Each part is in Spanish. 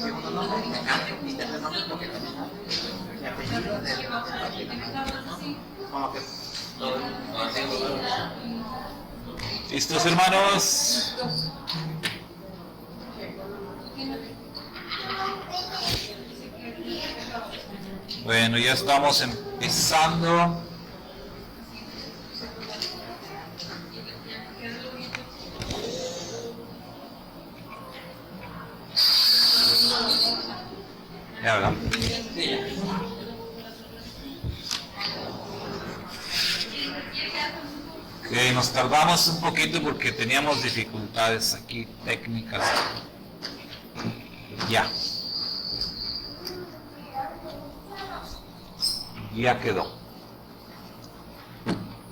Segundo nombre, y tercer nombre porque también el apellido de como que todo. ¿Listos, hermanos? Bueno, ya estamos empezando. Ya, ¿verdad? Ok, nos tardamos un poquito porque teníamos dificultades aquí técnicas. Ya. Ya quedó.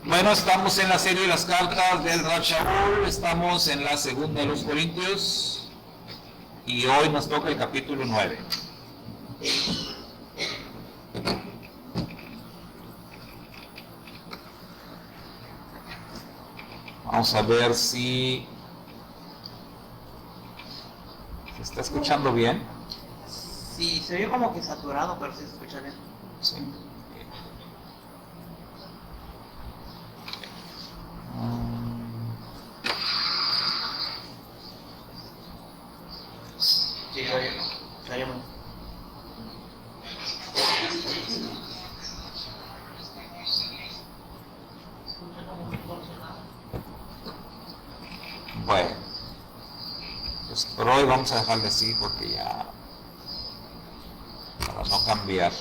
Bueno, estamos en la serie de las cartas del Rav Shaul, estamos en la segunda de los Corintios y hoy nos toca el capítulo 9. Vamos a ver si se está escuchando bien. Sí, se oye como que saturado, pero sí se escucha bien. Sí. Sí, se oye muy. Bueno, pues por hoy vamos a dejarle así porque ya, para no cambiar.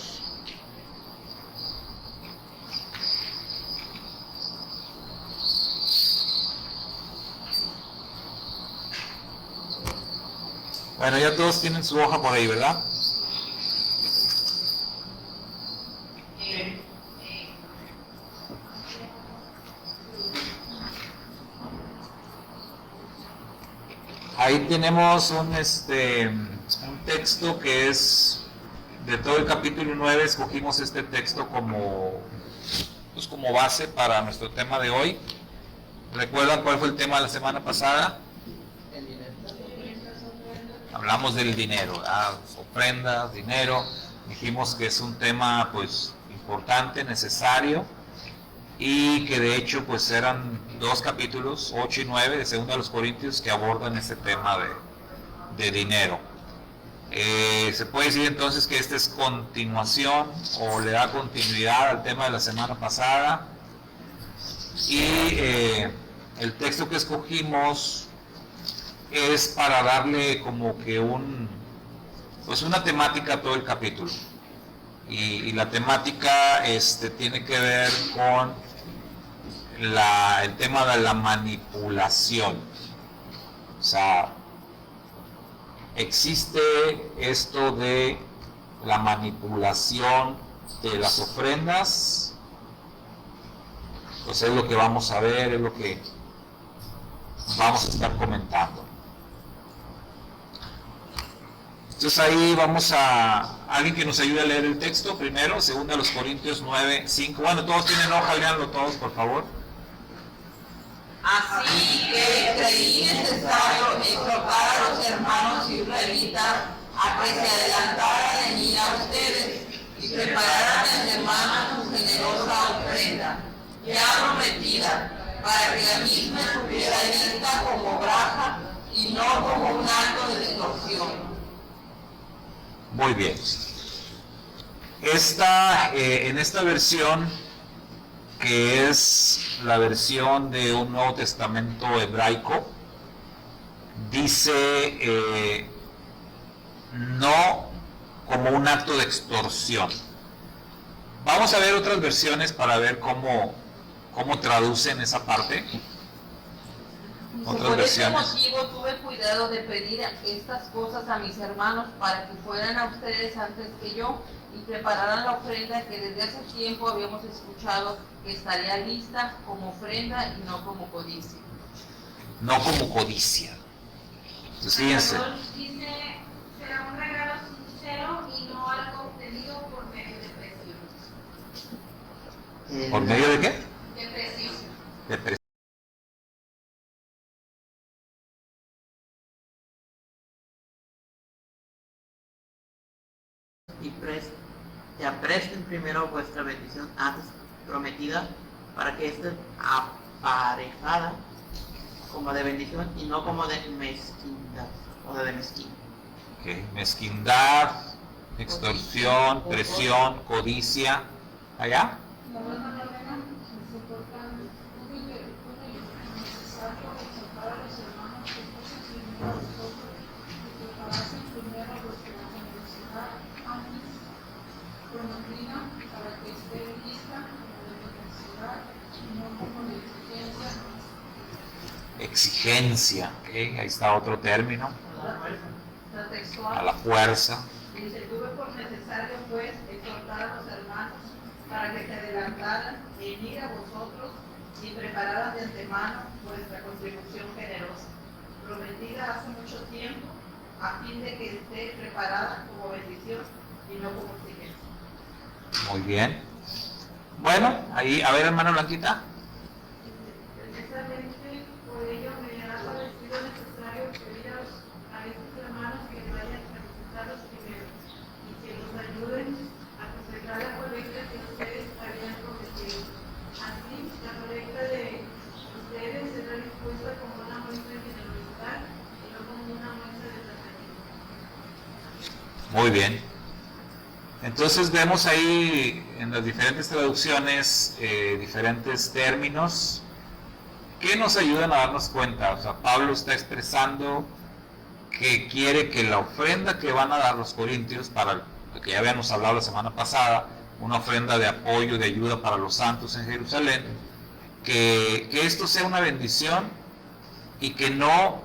Bueno, ya todos tienen su hoja por ahí, ¿verdad? Ahí tenemos un texto que es de todo el capítulo 9. Escogimos este texto como base para nuestro tema de hoy. ¿Recuerdan cuál fue el tema de la semana pasada? El dinero. Hablamos del dinero, ¿verdad? Ofrendas, dinero. Dijimos que es un tema pues importante, necesario, y que de hecho pues eran dos capítulos, 8 y 9 de 2 de los Corintios, que abordan ese tema de dinero. Se puede decir entonces que esta es continuación o le da continuidad al tema de la semana pasada, y el texto que escogimos es para darle como que una temática a todo el capítulo, y la temática tiene que ver con el tema de la manipulación. O sea, existe esto de la manipulación de las ofrendas. Pues es lo que vamos a ver, es lo que vamos a estar comentando. Entonces ahí vamos alguien que nos ayude a leer el texto primero, 2 de los Corintios 9, 5. Bueno, todos tienen hoja, léanlo todos, por favor. Así que creí necesario exhortar a los hermanos israelitas a que se adelantaran en ir a ustedes y prepararan de antemano su generosa ofrenda, ya prometida, para que la misma estuviera vista como braja y no como un acto de extorsión. Muy bien. En esta versión, que es la versión de un Nuevo Testamento hebraico, dice no como un acto de extorsión. Vamos a ver otras versiones para ver cómo traducen esa parte. Otras Por este versiones. motivo tuve cuidado de pedir estas cosas a mis hermanos para que fueran a ustedes antes que yo y prepararan la ofrenda que desde hace tiempo habíamos escuchado que estaría lista como ofrenda y no como codicia. No como codicia. Entonces, fíjense. Dice, será un regalo sincero y no algo obtenido por medio de presión. ¿Por medio de qué? De presión. De y apresten primero vuestra bendición antes prometida, para que esté aparejada como de bendición y no como de mezquindad o de mezquino. Okay. Mezquindad, extorsión, presión, codicia. ¿Allá? Exigencia, ¿okay? Ahí está otro término. La textual. A la fuerza. Dice, tuve por necesario pues exhortar a los hermanos para que se adelantaran en ir a vosotros y prepararan de antemano vuestra contribución generosa, prometida hace mucho tiempo, a fin de que esté preparada como bendición y no como exigencia. Muy bien. Bueno, ahí, a ver, hermana Blanquita. Precisamente por ello me ha parecido necesario pedir a estos hermanos que vayan a visitarlos primero y que los ayuden a concentrar la colecta que ustedes habían prometido. Así, la colecta de ustedes será dispuesta como una muestra de generosidad y no como una muestra de tratamiento. Muy bien. Entonces vemos ahí en las diferentes traducciones diferentes términos que nos ayudan a darnos cuenta. O sea, Pablo está expresando que quiere que la ofrenda que van a dar los corintios, para lo que ya habíamos hablado la semana pasada, una ofrenda de apoyo, de ayuda para los santos en Jerusalén, que esto sea una bendición y que no,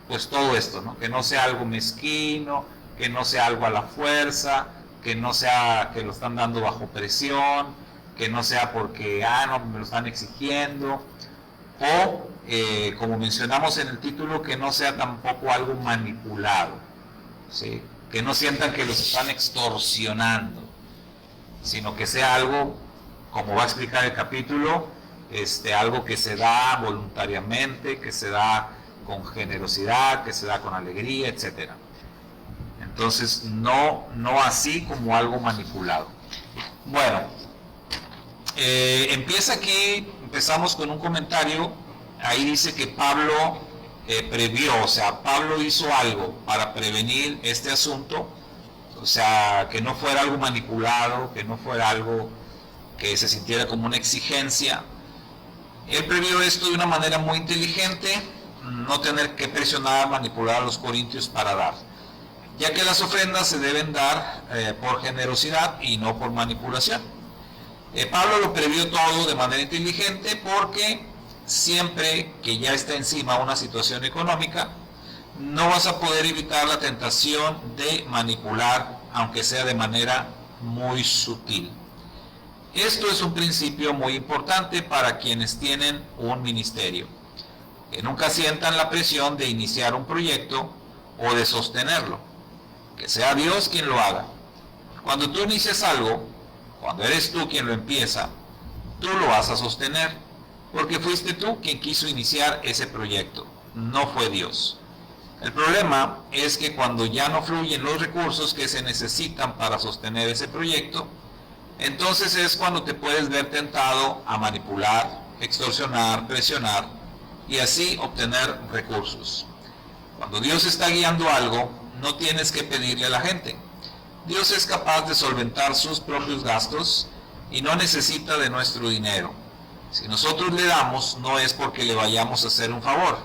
pues todo esto, ¿no? Que no sea algo mezquino, que no sea algo a la fuerza, que no sea que lo están dando bajo presión, que no sea porque, no, me lo están exigiendo, o, como mencionamos en el título, que no sea tampoco algo manipulado, ¿sí? Que no sientan que los están extorsionando, sino que sea algo, como va a explicar el capítulo, algo que se da voluntariamente, que se da con generosidad, que se da con alegría, etcétera. Entonces, no así como algo manipulado. Bueno, empezamos con un comentario. Ahí dice que Pablo previó, o sea, Pablo hizo algo para prevenir este asunto, o sea, que no fuera algo manipulado, que no fuera algo que se sintiera como una exigencia. Él previó esto de una manera muy inteligente, no tener que presionar, manipular a los corintios para dar, ya que las ofrendas se deben dar por generosidad y no por manipulación. Pablo lo previó todo de manera inteligente porque siempre que ya está encima una situación económica, no vas a poder evitar la tentación de manipular, aunque sea de manera muy sutil. Esto es un principio muy importante para quienes tienen un ministerio, que nunca sientan la presión de iniciar un proyecto o de sostenerlo, que sea Dios quien lo haga. Cuando tú inicias algo, cuando eres tú quien lo empieza, tú lo vas a sostener, porque fuiste tú quien quiso iniciar ese proyecto, no fue Dios. El problema es que cuando ya no fluyen los recursos que se necesitan para sostener ese proyecto, entonces es cuando te puedes ver tentado a manipular, extorsionar, presionar y así obtener recursos. Cuando Dios está guiando algo, no tienes que pedirle a la gente. Dios es capaz de solventar sus propios gastos y no necesita de nuestro dinero. Si nosotros le damos, no es porque le vayamos a hacer un favor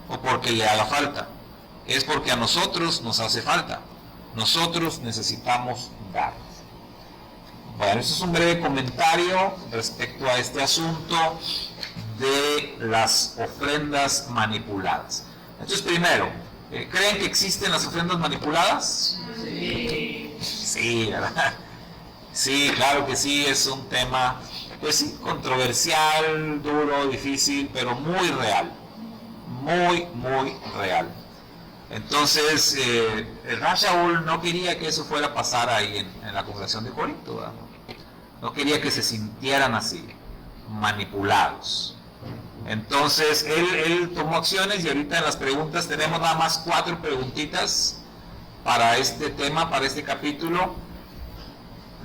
o porque le haga falta, es porque a nosotros nos hace falta. Nosotros necesitamos dar. Bueno, eso es un breve comentario respecto a este asunto de las ofrendas manipuladas. Entonces, primero, ¿creen que existen las ofrendas manipuladas? Sí, ¿verdad? Sí, claro que sí, es un tema, pues sí, controversial, duro, difícil, pero muy real. Muy, muy real. Entonces, el Ran Shaul no quería que eso fuera a pasar ahí en la congregación de Corinto, ¿verdad? No quería que se sintieran así, manipulados. Entonces, él tomó acciones y ahorita en las preguntas tenemos nada más 4 preguntitas para este tema, para este capítulo.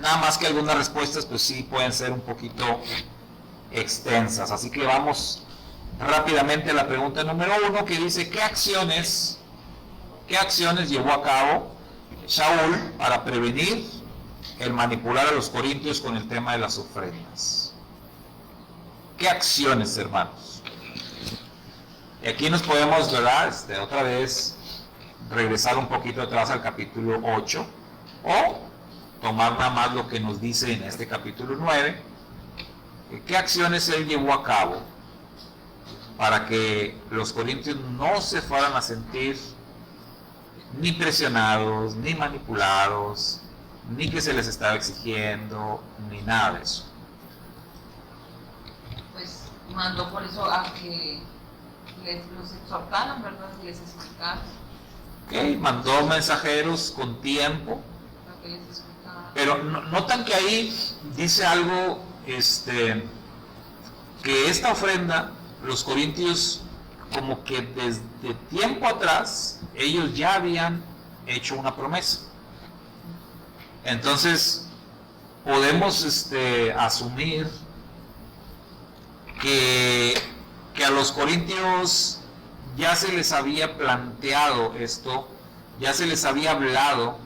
Nada más que algunas respuestas pues sí pueden ser un poquito extensas. Así que vamos rápidamente a la pregunta número 1, que dice: ¿qué acciones llevó a cabo Saúl para prevenir el manipular a los corintios con el tema de las ofrendas? ¿Qué acciones, hermanos? Y aquí nos podemos, ¿verdad? Otra vez regresar un poquito atrás al capítulo 8 o tomar nada más lo que nos dice en este capítulo 9. ¿Qué acciones él llevó a cabo para que los corintios no se fueran a sentir ni presionados, ni manipulados, ni que se les estaba exigiendo, ni nada de eso? Pues mandó por eso a que los exhortaran, ¿verdad? Les explicaran. Okay, mandó mensajeros con tiempo, Para que les explicaran. pero notan que ahí dice algo, que esta ofrenda, los corintios, como que desde tiempo atrás, ellos ya habían hecho una promesa. Entonces, podemos asumir que a los corintios ya se les había planteado esto, ya se les había hablado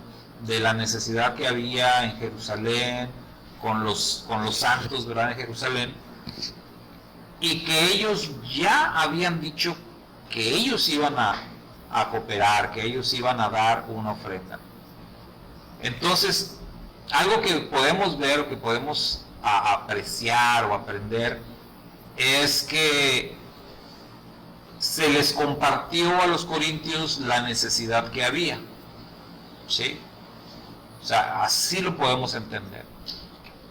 de la necesidad que había en Jerusalén, con los santos, ¿verdad?, en Jerusalén, y que ellos ya habían dicho que ellos iban a cooperar, que ellos iban a dar una ofrenda. Entonces, algo que podemos ver o que podemos apreciar o aprender es que se les compartió a los corintios la necesidad que había, ¿sí? O sea, así lo podemos entender.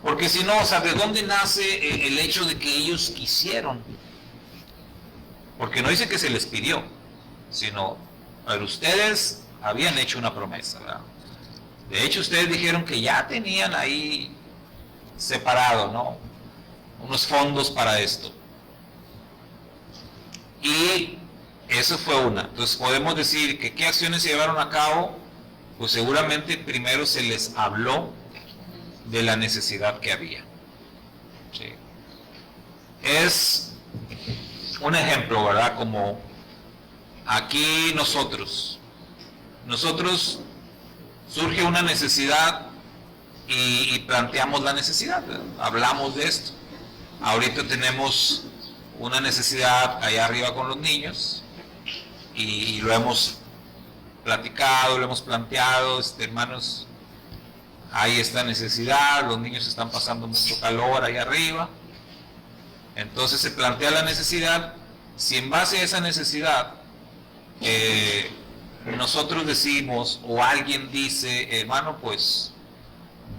Porque si no, o sea, ¿de dónde nace el hecho de que ellos quisieron? Porque no dice que se les pidió, sino, pero ustedes habían hecho una promesa, ¿verdad? De hecho, ustedes dijeron que ya tenían ahí separado, ¿no?, unos fondos para esto. Y eso fue una. Entonces podemos decir que qué acciones se llevaron a cabo. Pues seguramente primero se les habló de la necesidad que había. ¿Sí? Es un ejemplo, ¿verdad? Como aquí nosotros surge una necesidad y planteamos la necesidad, ¿verdad? Hablamos de esto. Ahorita tenemos una necesidad allá arriba con los niños y lo hemos platicado, lo hemos planteado, hermanos, hay esta necesidad, los niños están pasando mucho calor allá arriba. Entonces se plantea la necesidad. Si en base a esa necesidad nosotros decimos o alguien dice, hermano, pues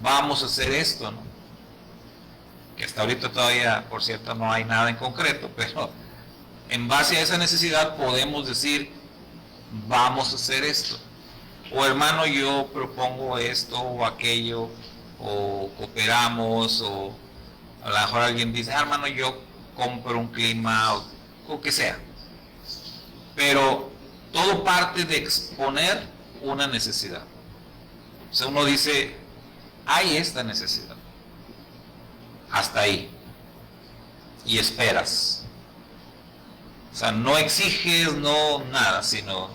vamos a hacer esto, ¿no? Que hasta ahorita todavía, por cierto, no hay nada en concreto, pero en base a esa necesidad podemos decir, vamos a hacer esto. O hermano, yo propongo esto o aquello, o cooperamos, o a lo mejor alguien dice, hermano, yo compro un clima, o que sea. Pero todo parte de exponer una necesidad. O sea, uno dice, hay esta necesidad. Hasta ahí. Y esperas. O sea, no exiges, no nada, sino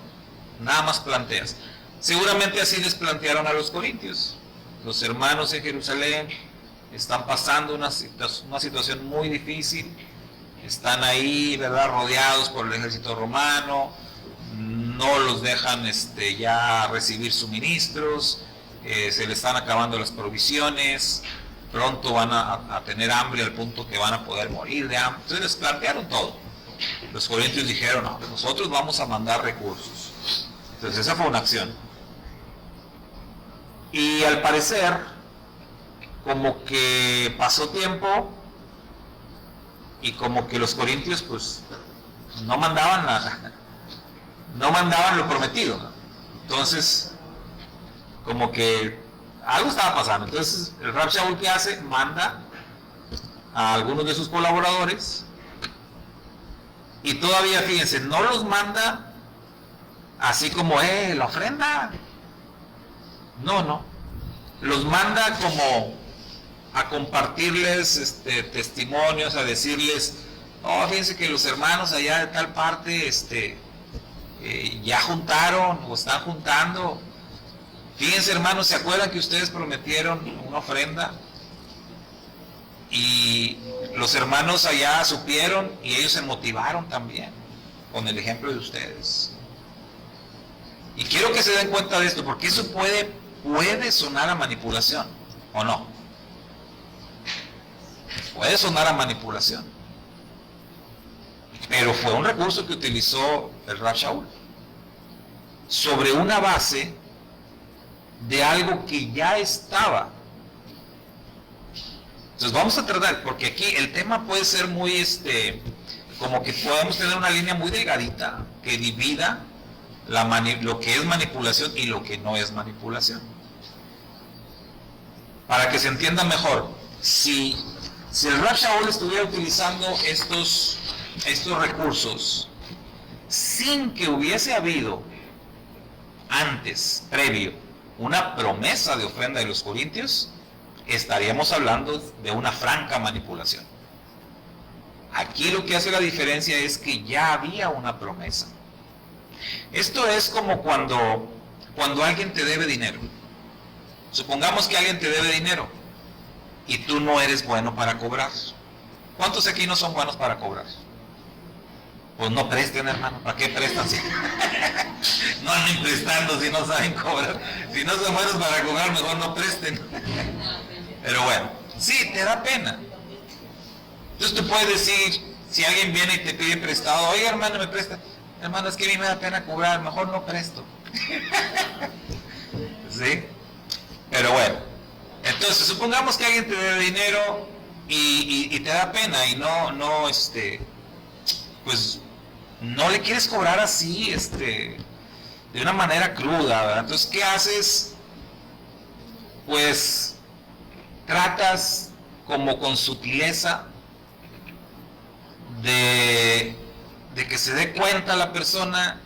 nada más planteas. Seguramente así les plantearon a los corintios. Los hermanos en Jerusalén están pasando una situación muy difícil. Están ahí, ¿verdad?, rodeados por el ejército romano. No los dejan ya recibir suministros. Se les están acabando las provisiones. Pronto van a tener hambre al punto que van a poder morir de hambre. Entonces les plantearon todo. Los corintios dijeron, no, nosotros vamos a mandar recursos. Entonces esa fue una acción. Y al parecer, como que pasó tiempo y como que los corintios pues no mandaban lo prometido, ¿no? Entonces, como que algo estaba pasando. Entonces el Rab Shaul, ¿qué hace? Manda a algunos de sus colaboradores, y todavía, fíjense, no los manda así como, la ofrenda. No, los manda como a compartirles testimonios, a decirles, oh, fíjense que los hermanos allá de tal parte ya juntaron o están juntando. Fíjense, hermanos, ¿se acuerdan que ustedes prometieron una ofrenda? Y los hermanos allá supieron y ellos se motivaron también con el ejemplo de ustedes. Y quiero que se den cuenta de esto, porque eso puede sonar a manipulación, ¿o no? Puede sonar a manipulación. Pero fue un recurso que utilizó el Rab Shaul sobre una base de algo que ya estaba. Entonces vamos a tratar, porque aquí el tema puede ser muy, como que podemos tener una línea muy delgadita que divida lo que es manipulación y lo que no es manipulación. Para que se entienda mejor, si el Rab Shaul estuviera utilizando estos recursos sin que hubiese habido antes, previo, una promesa de ofrenda de los corintios, estaríamos hablando de una franca manipulación. Aquí lo que hace la diferencia es que ya había una promesa. Esto es como cuando alguien te debe dinero. Supongamos que alguien te debe dinero y tú no eres bueno para cobrar. ¿Cuántos aquí no son buenos para cobrar? Pues no presten, hermano. ¿Para qué prestan? No anden prestando si no saben cobrar. Si no son buenos para cobrar, mejor no presten. Pero bueno, sí, te da pena. Entonces tú puedes decir, si alguien viene y te pide prestado, oiga, hermano, me presta. Hermano, es que a mí me da pena cobrar, mejor no presto. ¿Sí? Pero bueno, entonces supongamos que alguien te debe dinero y te da pena y pues no le quieres cobrar así, de una manera cruda, ¿verdad? Entonces, ¿qué haces? Pues tratas como con sutileza de que se dé cuenta la persona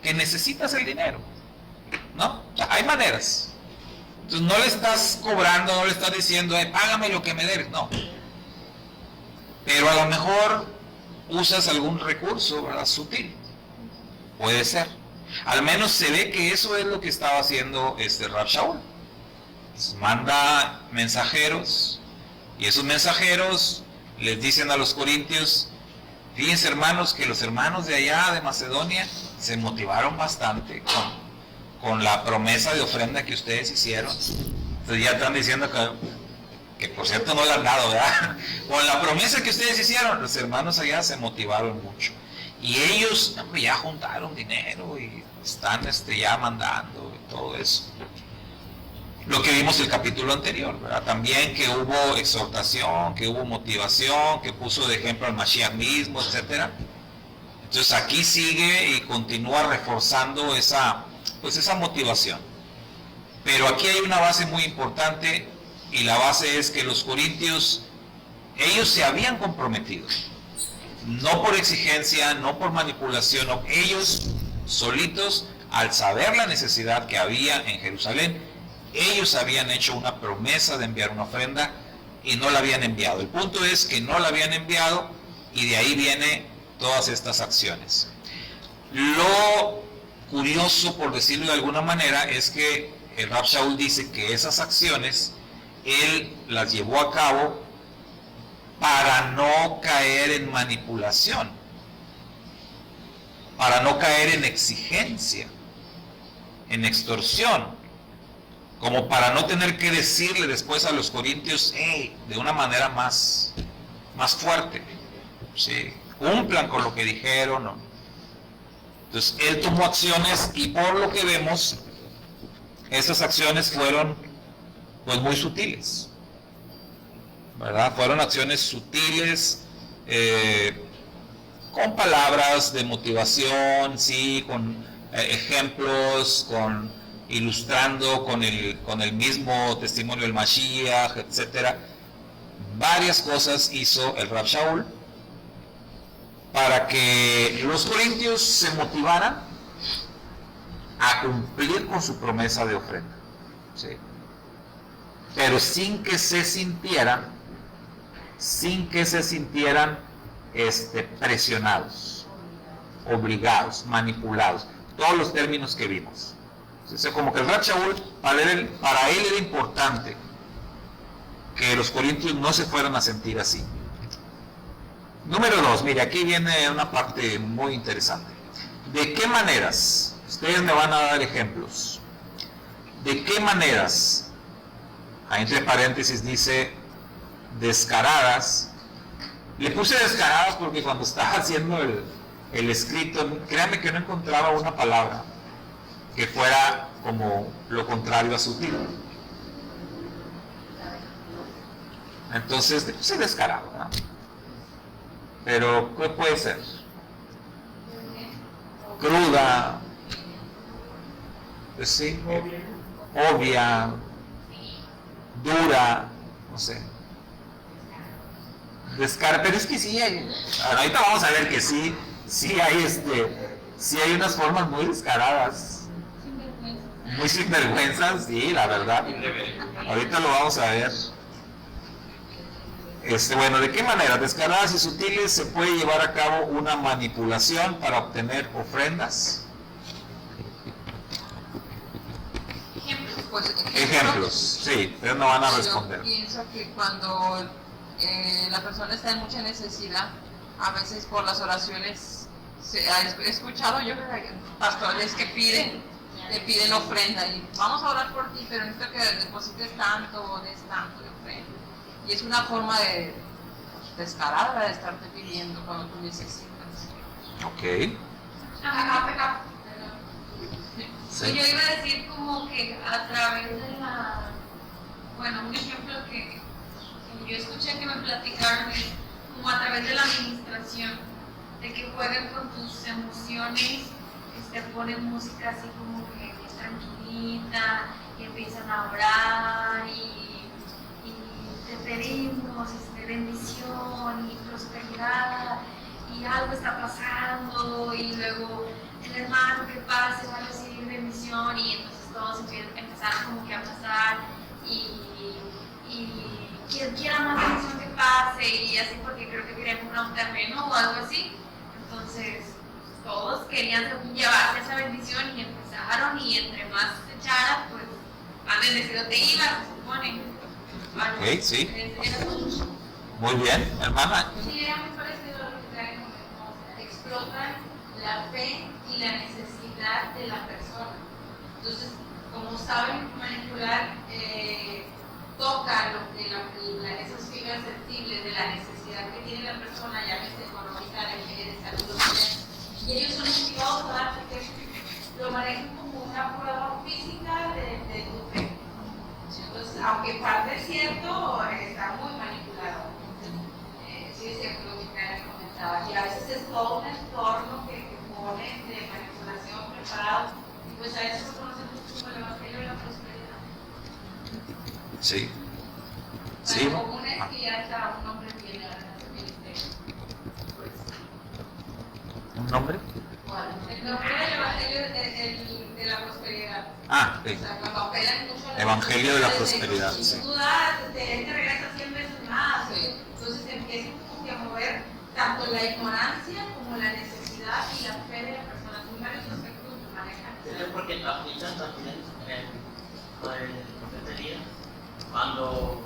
que necesitas el dinero, ¿no? Hay maneras. Entonces no le estás cobrando, no le estás diciendo, págame lo que me debes, no. Pero a lo mejor usas algún recurso, ¿verdad? Sutil. Puede ser. Al menos se ve que eso es lo que estaba haciendo Rab Shaul. Manda mensajeros y esos mensajeros les dicen a los corintios, fíjense, hermanos, que los hermanos de allá de Macedonia se motivaron bastante con la promesa de ofrenda que ustedes hicieron. Entonces ya están diciendo que por cierto no la han dado, ¿verdad? Con la promesa que ustedes hicieron, los hermanos allá se motivaron mucho. Y ellos ya juntaron dinero y están ya mandando y todo eso. Lo que vimos el capítulo anterior, ¿verdad? También que hubo exhortación, que hubo motivación, que puso de ejemplo al Mashiach mismo, etc. Entonces aquí sigue y continúa reforzando esa motivación. Pero aquí hay una base muy importante y la base es que los corintios, ellos se habían comprometido. No por exigencia, no por manipulación, no, ellos solitos, al saber la necesidad que había en Jerusalén, ellos habían hecho una promesa de enviar una ofrenda y no la habían enviado. El punto es que no la habían enviado y de ahí vienen todas estas acciones. Lo curioso, por decirlo de alguna manera, es que el Rab Shaul dice que esas acciones él las llevó a cabo para no caer en manipulación, para no caer en exigencia, en extorsión, como para no tener que decirle después a los corintios, de una manera más fuerte, ¿sí? Cumplan con lo que dijeron, ¿no? Entonces él tomó acciones y por lo que vemos, esas acciones fueron pues muy sutiles, ¿verdad? Fueron acciones sutiles, con palabras de motivación, sí, con ejemplos, ilustrando con el mismo testimonio del Mashiach, etc. Varias cosas hizo el Rab Shaul para que los corintios se motivaran a cumplir con su promesa de ofrenda, ¿sí? pero sin que se sintieran presionados, obligados, manipulados, todos los términos que vimos. Entonces, como que el Rab Shaul, para él era importante que los corintios no se fueran a sentir así. Número 2, mire, aquí viene una parte muy interesante. ¿De qué maneras? Ustedes me van a dar ejemplos. ¿De qué maneras? Ahí entre paréntesis dice descaradas. Le puse descaradas porque cuando estaba haciendo el escrito, créanme que no encontraba una palabra que fuera como lo contrario a sutil. Entonces le puse descarado, ¿no? Pero ¿qué puede ser? Cruda, pues sí, obvia, dura, no sé. Pero es que sí hay, ahorita vamos a ver que sí hay unas formas muy descaradas, muy sinvergüenzas, sí, la verdad. Ahorita lo vamos a ver. Bueno, ¿de qué manera? Descaradas y sutiles se puede llevar a cabo una manipulación para obtener ofrendas. Ejemplos, sí, pero no van a responder. Yo pienso que cuando la persona está en mucha necesidad, a veces por las oraciones, he escuchado yo pastores que te piden ofrenda y vamos a orar por ti, pero necesito que deposites tanto o des tanto de ofrenda. Y es una forma descarada de estarte pidiendo cuando tú necesitas. Ok. Sí. Yo iba a decir como que a través de un ejemplo que yo escuché que me platicaron es como a través de la administración, de que jueguen con tus emociones, ponen música así como que es tranquilita y empiezan a orar y te pedimos bendición y prosperidad y algo está pasando y luego el hermano que pase va a recibir bendición y entonces todos empezaron como que a pasar y quien quiera más bendición que pase y así porque creo que querían comprar un terreno o algo así. Entonces todos querían llevarse esa bendición y empezaron y entre más se echara pues más bendecido te ibas, se supone. Ok, sí. Muy bien, hermana. Sí, era muy parecido a lo que traen, explotan la fe y la necesidad de la persona. Entonces, como saben manipular, tocan esas fibras sensibles de la necesidad que tiene la persona, ya sea económica, de salud, y ellos son motivados a porque lo manejan como una prueba física de tu fe. Entonces, aunque parte es cierto, está muy manipulado. Sí es cierto lo que Karen comentaba, y a veces es todo un entorno que ponen de manipulación preparado, y pues a eso lo conocemos como el Evangelio de la Prosperidad. Sí. Sí. Lo común es que ya está un hombre tiene la ministerio. ¿Un nombre? El nombre del Evangelio de la Prosperidad. Ah, sí. O sea, cuando apelan mucho a la Evangelio de la Prosperidad, si sí. tú das, te regresa 100 veces más. Sí. Entonces empiezan como que a mover tanto la ignorancia como la necesidad y la fe de la persona. Son varios aspectos que manejan. Es porque aplican también con el profeta Elías, cuando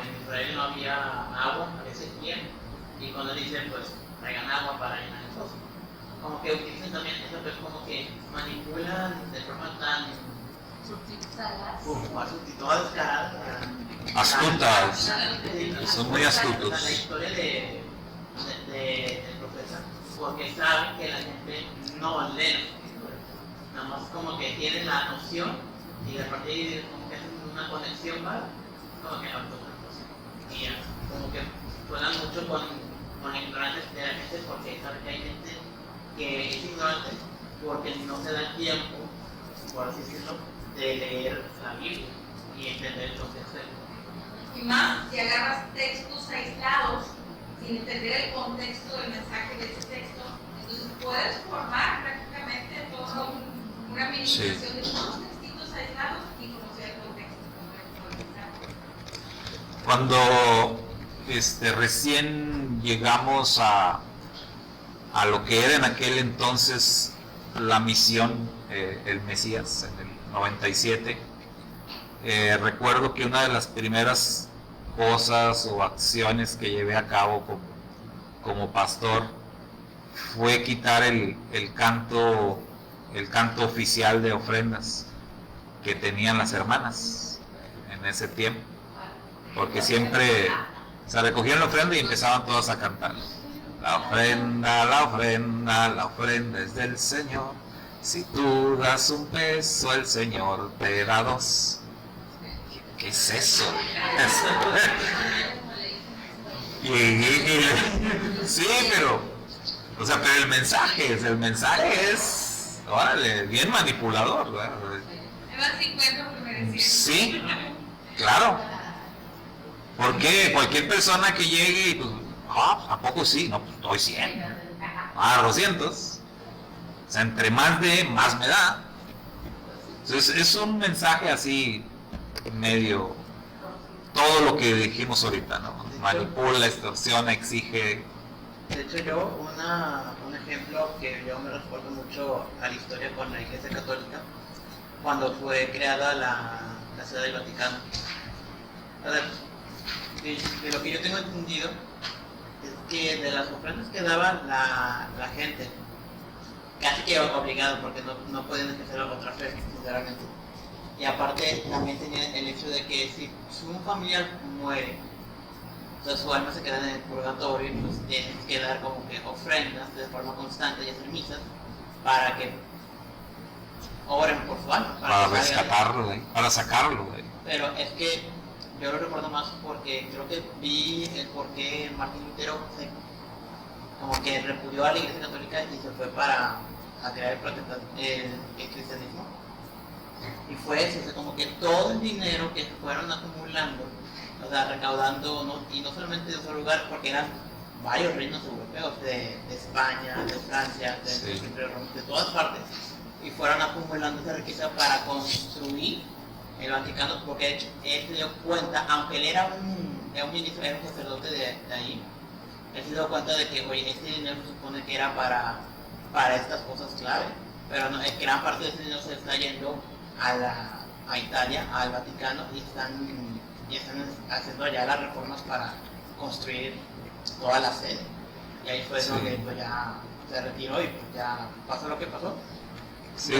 en Israel no había agua, había sequía, y cuando dicen pues traigan agua para llenar el pozo. Como que utilizan también eso, pero como que manipulan de forma tan toda descarada. Astutas. Son muy astutos. La historia del profeta, porque saben que la gente no lee las escrituras. Nada más como que tienen la noción y a partir de ahí como que hacen una conexión, ¿vale? Como que y ya, como que juegan mucho con ignorantes de la gente porque saben que hay gente que es ignorante porque no se da el tiempo, por así decirlo, de leer la Biblia y entender el contexto. Y más, si agarras textos aislados sin entender el contexto del mensaje de ese texto, entonces puedes formar prácticamente toda una administración de todos los textitos aislados y conocer el contexto. Cuando recién llegamos a lo que era en aquel entonces la misión, el Mesías, en el 97, recuerdo que una de las primeras cosas o acciones que llevé a cabo como pastor fue quitar el canto oficial de ofrendas que tenían las hermanas en ese tiempo, porque siempre se recogían la ofrenda y empezaban todas a cantar: la ofrenda, la ofrenda, la ofrenda es del Señor, si tú das un peso el Señor te da dos. ¿Qué es eso? Sí, pero el mensaje es, órale, bien manipulador, ¿verdad? Eran 50 que me decían. Sí, claro. Porque cualquier persona que llegue y pues, ¿a poco sí? No, pues doy 100. 200. O sea, entre más más me da. Entonces es un mensaje así, medio, todo lo que dijimos ahorita, ¿no? Manipula, extorsiona, exige. De hecho, yo, un ejemplo que yo me recuerdo mucho a la historia con la Iglesia Católica, cuando fue creada la Ciudad del Vaticano. A ver, de lo que yo tengo entendido, es que de las ofrendas que daba la gente, casi que obligado, porque no podían ejercer otra fe, sinceramente. Y aparte, también tenía el hecho de que si un familiar muere, entonces su alma se queda en el purgatorio, y pues tienes que dar como que ofrendas de forma constante y hacer misas para que oren por su alma. Para rescatarlo de ahí, para sacarlo de ahí. Pero es que yo lo recuerdo más porque creo que vi el por qué Martín Lutero como que repudió a la Iglesia Católica y se fue a crear el cristianismo. Y fue eso, o sea, como que todo el dinero que fueron acumulando, o sea, recaudando, y no solamente de otro lugar, porque eran varios reinos europeos, de España, de Francia, de todas partes, y fueron acumulando esa riqueza para construir el Vaticano, porque de hecho él se dio cuenta, aunque él era un ministro, era un sacerdote de ahí, él se dio cuenta de que, oye, este dinero se supone que era para estas cosas clave, pero no, gran parte de ese dinero se está yendo a Italia, al Vaticano, y están haciendo allá las reformas para construir toda la sede. Y ahí fue donde pues, ya se retiró y pues ya pasó lo que pasó. Se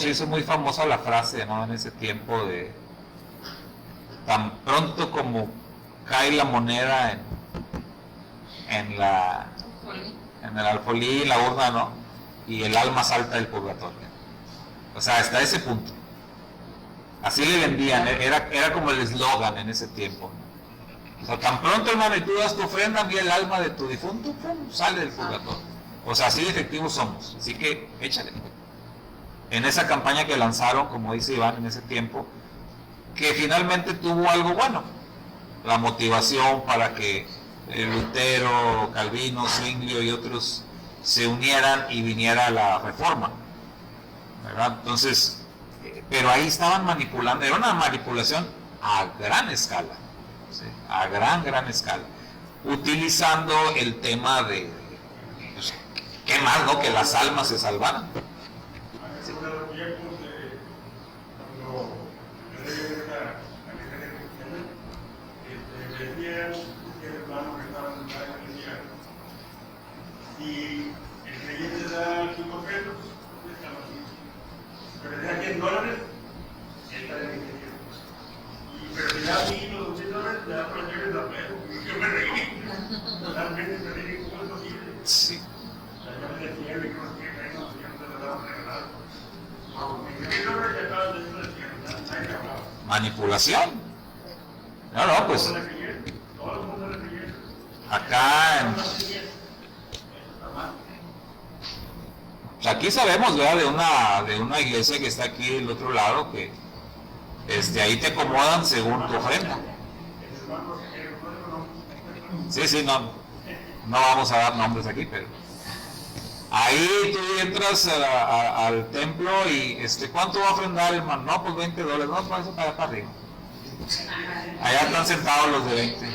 hizo muy famosa la frase, ¿no? En ese tiempo de tan pronto como cae la moneda en el alfolí, la urna, ¿no? Y el alma salta del purgatorio. O sea, hasta ese punto. Así le vendían, era como el eslogan en ese tiempo. O sea, tan pronto, hermano, y tú das tu ofrenda, y el alma de tu difunto, ¡pum!, sale del purgatorio. O sea, así de efectivos somos. Así que échale. En esa campaña que lanzaron, como dice Iván, en ese tiempo, que finalmente tuvo algo bueno. La motivación para que Lutero, Calvino, Zwinglio y otros se unieran y viniera la reforma, ¿verdad? Entonces, pero ahí estaban manipulando, era una manipulación a gran escala, ¿sí? A gran escala, utilizando el tema de, pues, ¿qué más, no? Que las almas se salvaran. Sí. Y el creyente da 5 pesos, pero le da $10, él está en el interior. Pero si da $1,000 o $2,000, le da por el de la peso. Yo me reí. Realmente me reí, ¿cómo es posible? Sí. Yo me decía, y no sé qué, no sé qué, no se lo daban regalado. $1,000 ya estaban dentro del cielo, nadie me hablaba. Manipulación. No, pues Todo el mundo le creyente. acá aquí sabemos, ¿verdad? De una iglesia que está aquí del otro lado, que ahí te acomodan según tu ofrenda. Sí, no vamos a dar nombres aquí, pero ahí tú entras al templo y ¿cuánto va a ofrendar, hermano? No, pues $20, no, pues eso para arriba. Allá están sentados los de 20.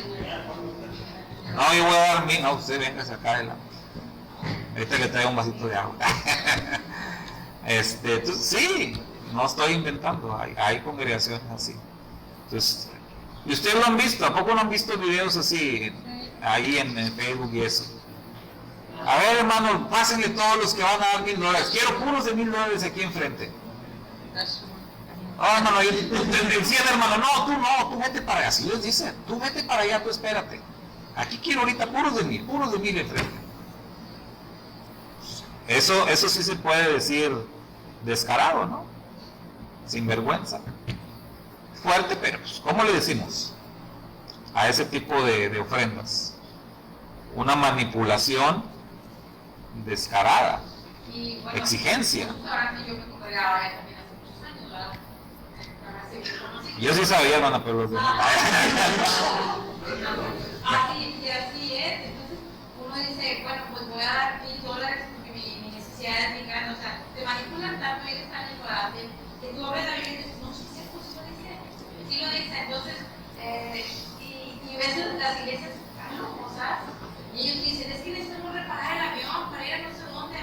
No, yo voy a dar mi. No, usted venga acá adelante. Ahorita le traigo un vasito de agua. Sí, no estoy inventando. Hay congregaciones así. Entonces, y ustedes lo han visto. ¿A poco no han visto videos así ahí en Facebook y eso? A ver, hermano, pásenle todos los que van a dar $1,000. Quiero puros de $1,000 aquí enfrente. Oh, no, yo decía, hermano, tú vete para allá. Si Dios dice, tú vete para allá, tú espérate. Aquí quiero ahorita puros de 1,000 enfrente. Eso sí se puede decir descarado, ¿no? Sin vergüenza. Fuerte, pero pues, ¿cómo le decimos a ese tipo de ofrendas? Una manipulación descarada, Y, bueno, exigencia. Ahora que yo me congregaba también hace muchos años, ¿verdad? Ahora sí que conocí. Yo sí sabía, hermana, pero los demás. Así es. Entonces uno dice, bueno, pues voy a dar $1,000 porque mi necesidad es mi grande. O sea, te manipulan tanto, ellos están ignorantes, que tú abres la Biblia y dices, no, sí, pues sí lo dice. Sí lo dice. Entonces, y ves las iglesias famosas, y ellos dicen, es que necesitamos reparar el avión para ir a no sé dónde,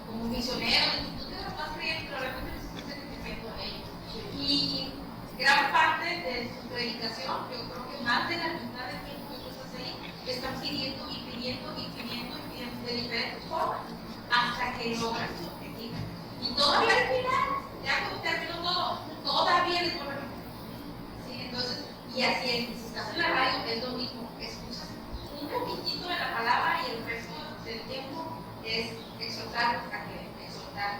como misioneros. Y tú te lo estás creyendo, pero realmente necesitas entendimiento de ellos. Y gran parte de su predicación, yo creo que más de la mitad del tiempo que tú estás ahí, te están pidiendo de diferentes formas, hasta que logran su objetivo. Y todavía al final, ya cuando terminó todo, todavía les vuelven a repetir. ¿Sí? Entonces, y así es, si estás en la radio, es lo mismo, escuchas un poquitito de la palabra y el resto del tiempo es exhortar a que exhortar.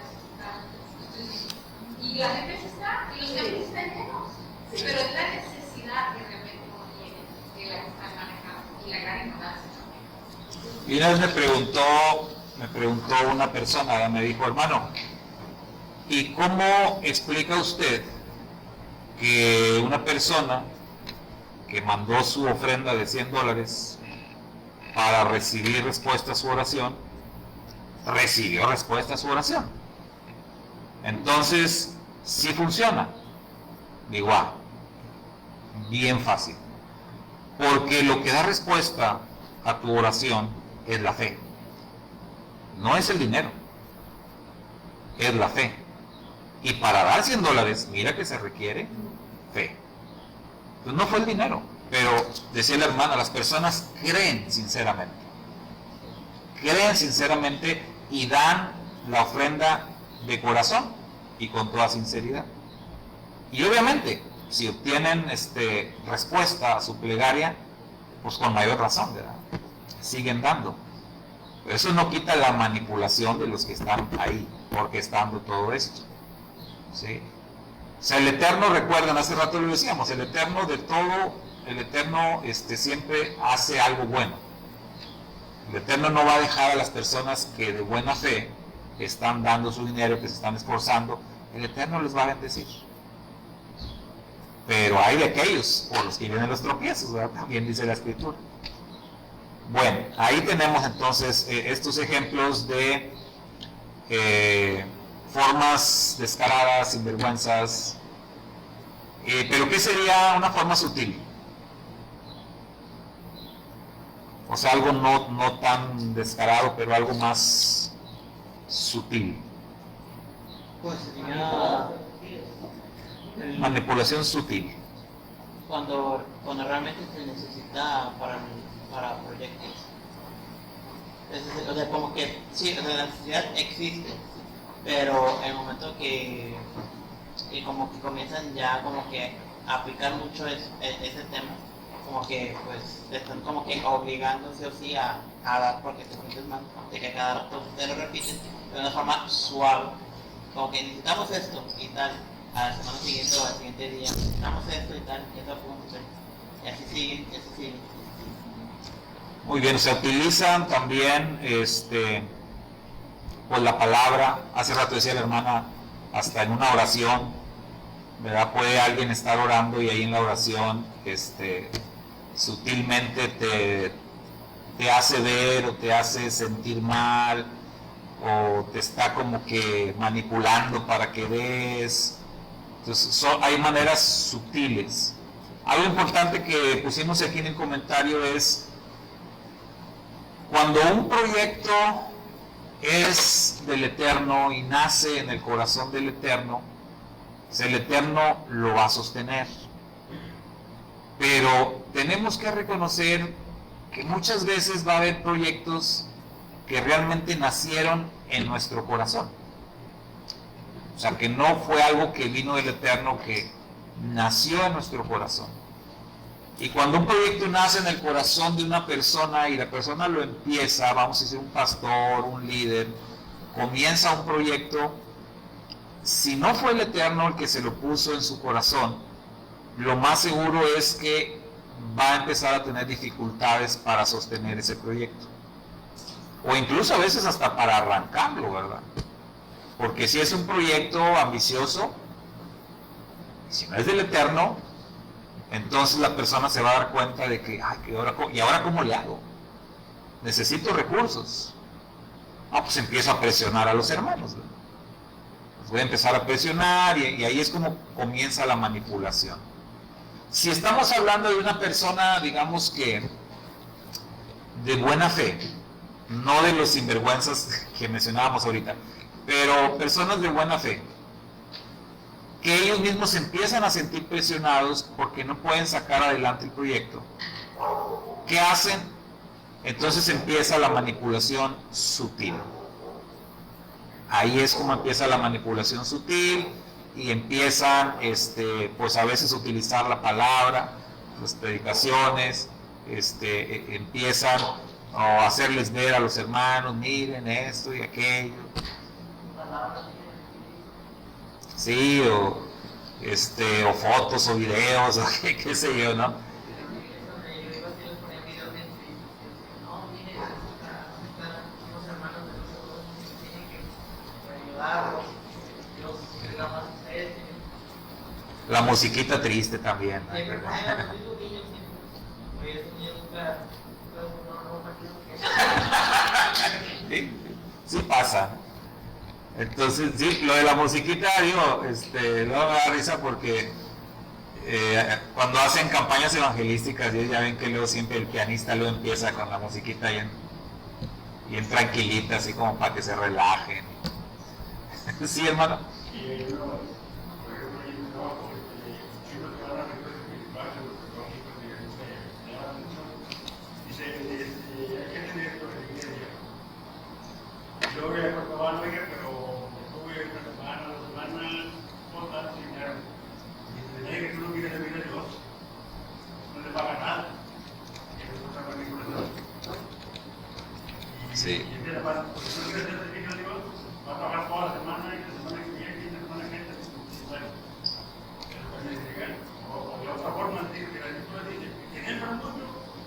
Y la gente se está, y los templos están llenos, pero es la necesidad que realmente uno tiene que la están manejando y la gran ignorancia también. Y una vez me preguntó una persona, me dijo, hermano, ¿y cómo explica usted que una persona que mandó su ofrenda de $100 para recibir respuesta a su oración, recibió respuesta a su oración? Entonces, ¿sí funciona? Digo, bien fácil. Porque lo que da respuesta a tu oración es la fe. No es el dinero, es la fe. Y para dar $100, mira que se requiere fe. Pues no fue el dinero, pero decía la hermana, las personas creen sinceramente y dan la ofrenda de corazón y con toda sinceridad. Y obviamente, si obtienen respuesta a su plegaria, pues con mayor razón, ¿verdad? Siguen dando. Pero eso no quita la manipulación de los que están ahí, orquestando todo esto. ¿Sí? O sea, el Eterno, recuerdan, hace rato lo decíamos, el Eterno de todo, el Eterno siempre hace algo bueno. El Eterno no va a dejar a las personas que de buena fe están dando su dinero, que se están esforzando, el Eterno les va a bendecir. Pero hay de aquellos por los que vienen los tropiezos, ¿verdad? También dice la Escritura. Bueno, ahí tenemos entonces estos ejemplos de formas descaradas, sinvergüenzas. Pero ¿qué sería una forma sutil? O sea, algo no tan descarado, pero algo más sutil. Pues sería Manipulación sutil. cuando realmente se necesita para proyectos. O sea, como que sí, la necesidad existe, pero en el momento que como que comienzan ya como que a aplicar mucho ese tema, como que pues te están como que obligando sí o sí a dar porque te sientes mal, de que cada rato te lo repiten de una forma suave, como que necesitamos esto y tal, a la semana siguiente o al siguiente día, necesitamos esto y tal, y eso a punto, y así siguen, y así siguen. Muy bien, se utilizan también pues la palabra. Hace rato decía la hermana, hasta en una oración, ¿verdad? Puede alguien estar orando y ahí en la oración sutilmente te hace ver o te hace sentir mal o te está como que manipulando para que des. Entonces hay maneras sutiles. Algo importante que pusimos aquí en el comentario es, cuando un proyecto es del Eterno y nace en el corazón del Eterno, pues el Eterno lo va a sostener. Pero tenemos que reconocer que muchas veces va a haber proyectos que realmente nacieron en nuestro corazón. O sea, que no fue algo que vino del Eterno, que nació en nuestro corazón. Y cuando un proyecto nace en el corazón de una persona y la persona lo empieza, vamos a decir un pastor, un líder, comienza un proyecto, si no fue el Eterno el que se lo puso en su corazón, lo más seguro es que va a empezar a tener dificultades para sostener ese proyecto. O incluso a veces hasta para arrancarlo, ¿verdad? Porque si es un proyecto ambicioso, si no es del Eterno, entonces la persona se va a dar cuenta de que, ay, ¿y ahora cómo le hago? Necesito recursos. Pues empiezo a presionar a los hermanos, ¿verdad? Los voy a empezar a presionar y ahí es como comienza la manipulación. Si estamos hablando de una persona, digamos que de buena fe, no de los sinvergüenzas que mencionábamos ahorita, pero personas de buena fe, que ellos mismos empiezan a sentir presionados porque no pueden sacar adelante el proyecto, ¿qué hacen? Entonces empieza la manipulación sutil. Ahí es como empieza la manipulación sutil y empiezan pues a veces a utilizar la palabra, las predicaciones, empiezan a hacerles ver a los hermanos, miren esto y aquello. Sí, o fotos o videos, o qué sé yo, ¿no? La musiquita triste también, ¿no? Sí pasa. Entonces, sí, lo de la musiquita, digo, luego me da risa porque cuando hacen campañas evangelísticas, ya ven que luego siempre el pianista lo empieza con la musiquita bien tranquilita, así como para que se relajen. Sí, hermano. Yo voy a Córdoba, pero estuve una semana, 2 semanas, cosas sin dinero. Y te dije que tú no quieres servir a Dios, no te paga nada. Eso es otra manipulación. Sí. Y empieza para, porque tú no quieres hacer servicio a Dios, va a pagar toda la semana, y la semana que viene, y la semana que viene, bueno, eso también es legal. O de otra forma, que la escritura dice, que en el mundo,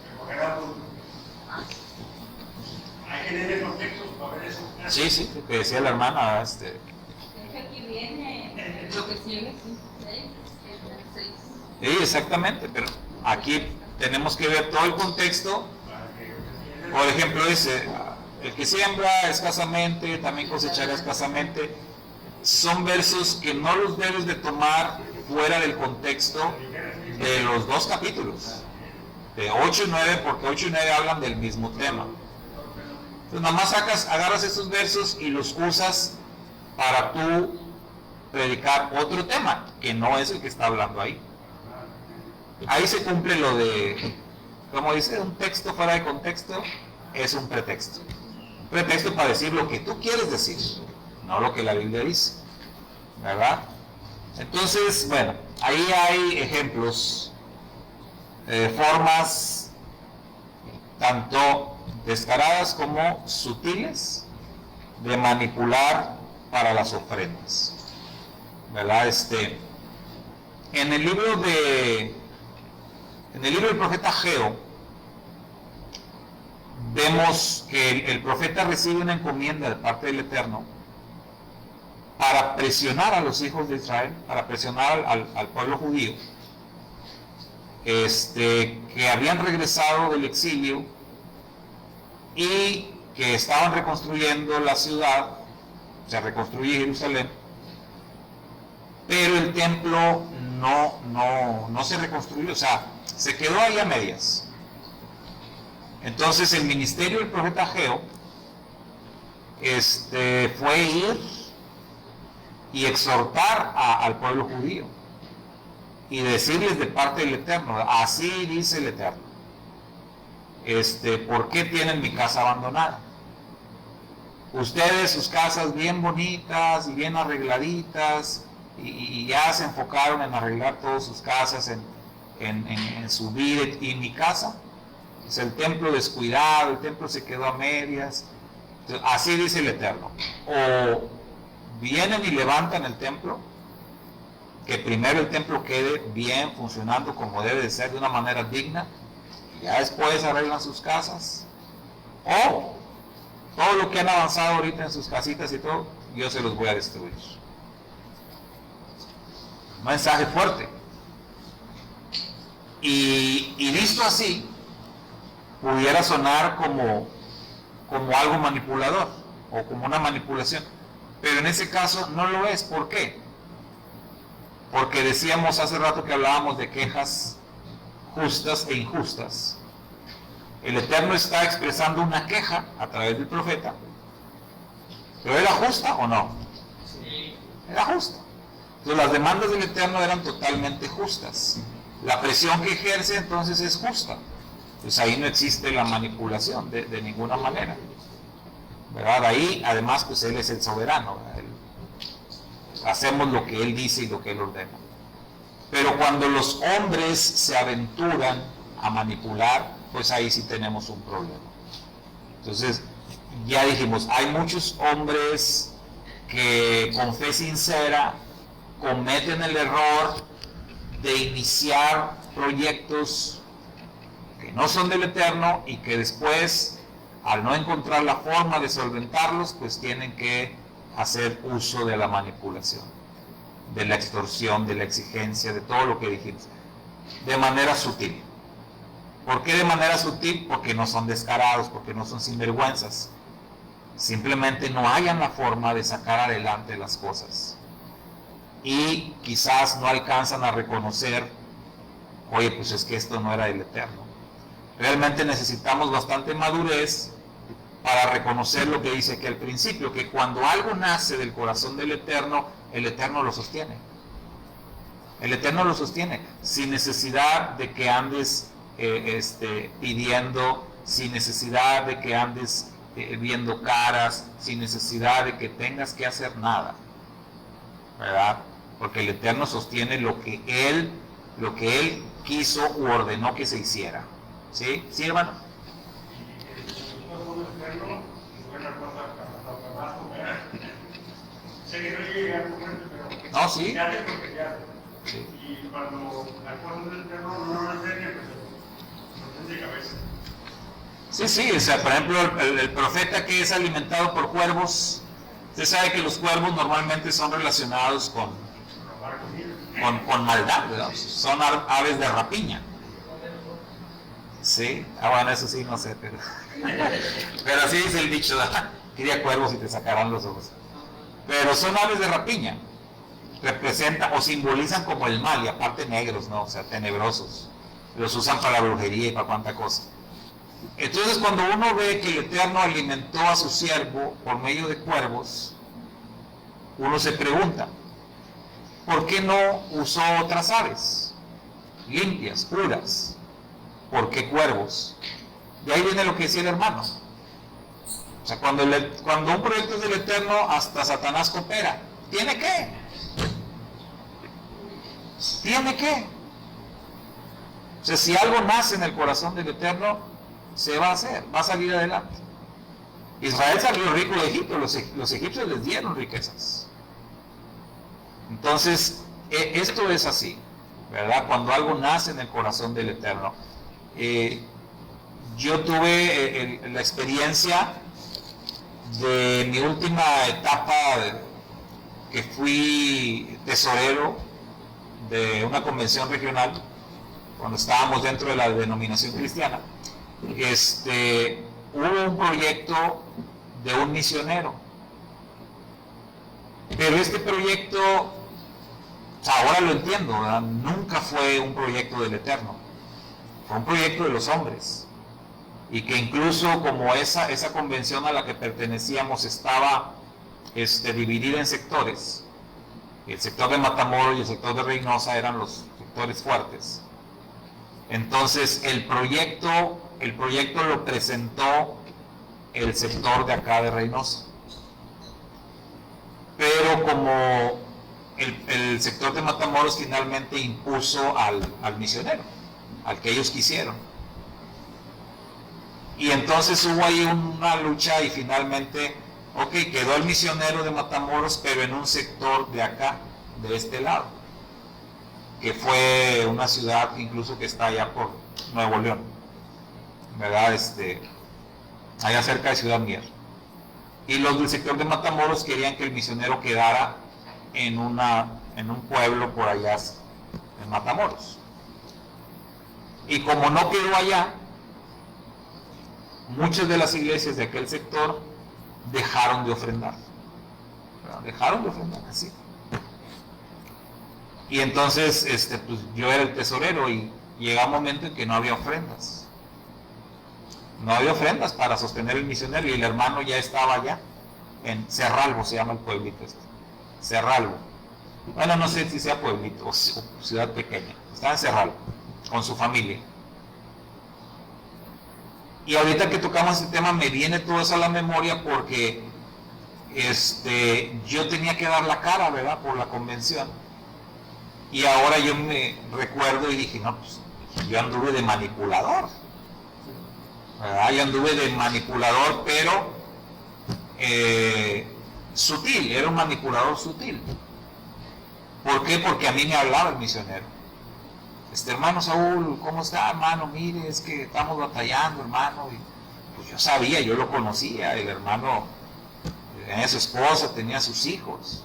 que cogerá todo. Hay que leer el contexto para ver eso. Sí, lo que decía la hermana, Es que aquí viene lo que sigue, sí. Sí, exactamente, pero aquí tenemos que ver todo el contexto. Por ejemplo, dice, el que siembra escasamente, también cosechará escasamente. Son versos que no los debes de tomar fuera del contexto de los 2 capítulos, de 8 y 9, porque 8 y 9 hablan del mismo tema. Entonces nada más agarras esos versos y los usas para tú predicar otro tema, que no es el que está hablando ahí. Ahí se cumple lo de, como dice, un texto fuera de contexto es un pretexto. Un pretexto para decir lo que tú quieres decir, no lo que la Biblia dice, ¿verdad? Entonces, bueno, ahí hay ejemplos, formas tanto descaradas como sutiles de manipular para las ofrendas, ¿verdad? En el libro del profeta Ageo vemos que el profeta recibe una encomienda de parte del Eterno para presionar a los hijos de Israel, para presionar al pueblo judío, que habían regresado del exilio y que estaban reconstruyendo la ciudad, se reconstruye Jerusalén, pero el templo no se reconstruyó, o sea, se quedó ahí a medias. Entonces el ministerio del profeta Ageo fue ir y exhortar al pueblo judío y decirles de parte del Eterno, así dice el Eterno, ¿por qué tienen mi casa abandonada? Ustedes, sus casas bien bonitas y bien arregladitas, y ya se enfocaron en arreglar todas sus casas, en su vida, y mi casa es el templo descuidado, el templo se quedó a medias. Entonces, así dice el Eterno, o vienen y levantan el templo, que primero el templo quede bien funcionando como debe de ser, de una manera digna, y ya después arreglan sus casas, o todo lo que han avanzado ahorita en sus casitas y todo, yo se los voy a destruir. Un mensaje fuerte. Y visto así, pudiera sonar como algo manipulador, o como una manipulación, pero en ese caso no lo es. ¿Por qué? Porque decíamos hace rato que hablábamos de quejas justas e injustas. El Eterno está expresando una queja a través del profeta, pero ¿era justa o no? Sí. Era justa. Entonces las demandas del Eterno eran totalmente justas. La presión que ejerce entonces es justa. Pues ahí no existe la manipulación de ninguna manera, ¿verdad? Ahí además pues Él es el soberano, hacemos lo que Él dice y lo que Él ordena. Pero cuando los hombres se aventuran a manipular, pues ahí sí tenemos un problema. Entonces ya dijimos, hay muchos hombres que con fe sincera cometen el error de iniciar proyectos que no son del Eterno y que después, al no encontrar la forma de solventarlos, pues tienen que hacer uso de la manipulación, de la extorsión, de la exigencia, de todo lo que dijimos, de manera sutil. ¿Por qué de manera sutil? Porque no son descarados, porque no son sinvergüenzas. Simplemente no hayan la forma de sacar adelante las cosas. Y quizás no alcanzan a reconocer, oye, pues es que esto no era del Eterno. Realmente necesitamos bastante madurez para reconocer lo que dice aquí al principio, que cuando algo nace del corazón del Eterno, el Eterno lo sostiene. El Eterno lo sostiene, sin necesidad de que andes pidiendo, sin necesidad de que andes viendo caras, sin necesidad de que tengas que hacer nada, ¿verdad? Porque el Eterno sostiene lo que Él quiso u ordenó que se hiciera. ¿Sí? ¿Sí, hermano? No, sí. Sí. Y cuando las cosas del Eterno no las enseñan, pues de cabeza. Sí, o sea, por ejemplo, el profeta que es alimentado por cuervos, usted sabe que los cuervos normalmente son relacionados con maldad, ¿verdad? Son aves de rapiña. Sí, bueno, eso sí, no sé, pero así dice el dicho, ¿verdad? Cría cuervos y te sacarán los ojos. Pero son aves de rapiña, representan o simbolizan como el mal, y aparte negros, ¿no? O sea, tenebrosos. Los usan para la brujería y para cuánta cosa. Entonces, cuando uno ve que el Eterno alimentó a su siervo por medio de cuervos, uno se pregunta, ¿por qué no usó otras aves? Limpias, puras. ¿Por qué cuervos? De ahí viene lo que decía el hermano. O sea, cuando un proyecto es del Eterno, hasta Satanás coopera. ¿Tiene qué? ¿Tiene qué? O sea, si algo nace en el corazón del Eterno, se va a hacer, va a salir adelante. Israel salió rico de Egipto, los egipcios les dieron riquezas. Entonces, esto es así, ¿verdad? Cuando algo nace en el corazón del Eterno. Yo tuve la experiencia de mi última etapa que fui tesorero de una convención regional, cuando estábamos dentro de la denominación cristiana. Hubo un proyecto de un misionero, pero este proyecto sea, ahora lo entiendo, ¿verdad? Nunca fue un proyecto del Eterno, fue un proyecto de los hombres. Y que incluso como esa convención a la que pertenecíamos estaba dividida en sectores, el sector de Matamoros y el sector de Reynosa eran los sectores fuertes. Entonces el proyecto lo presentó el sector de acá de Reynosa. Pero como el sector de Matamoros finalmente impuso al misionero, al que ellos quisieron. Y entonces hubo ahí una lucha y finalmente, ok, quedó el misionero de Matamoros, pero en un sector de acá, de este lado, que fue una ciudad incluso que está allá por Nuevo León, ¿verdad? Allá cerca de Ciudad Mier. Y los del sector de Matamoros querían que el misionero quedara en un pueblo por allá, en Matamoros. Y como no quedó allá, muchas de las iglesias de aquel sector dejaron de ofrendar. Dejaron de ofrendar, así. Y entonces pues yo era el tesorero y llegó un momento en que no había ofrendas. No había ofrendas para sostener el misionero y el hermano ya estaba allá, en Cerralbo se llama el pueblito Cerralbo. Bueno, no sé si sea pueblito o ciudad pequeña. Estaba en Cerralbo, con su familia. Y ahorita que tocamos este tema me viene todo eso a la memoria porque yo tenía que dar la cara, ¿verdad? Por la convención. Y ahora yo me recuerdo y dije, no, pues yo anduve de manipulador. ¿Verdad? Yo anduve de manipulador, pero sutil, era un manipulador sutil. ¿Por qué? Porque a mí me hablaba el misionero. Hermano Saúl, ¿cómo está, hermano? Mire, es que estamos batallando, hermano. Y pues yo sabía, yo lo conocía, el hermano tenía su esposa, tenía sus hijos,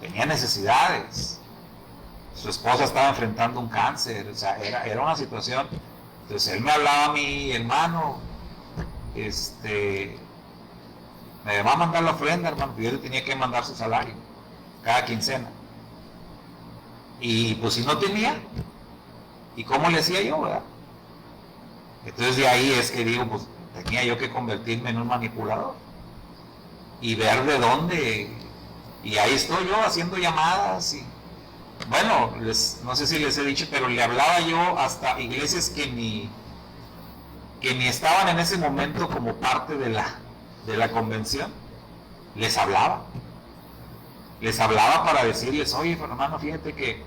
tenía necesidades. Su esposa estaba enfrentando un cáncer, o sea, era una situación. Entonces él me hablaba a mí, hermano, me va a mandar la ofrenda, hermano, yo le tenía que mandar su salario cada quincena. Y pues si no tenía, ¿y cómo le hacía yo, verdad? Entonces de ahí es que digo, pues tenía yo que convertirme en un manipulador y ver de dónde, y ahí estoy yo haciendo llamadas y bueno, no sé si les he dicho, pero le hablaba yo hasta iglesias que ni estaban en ese momento como parte de la convención. Les hablaba para decirles, oye, hermano, fíjate que,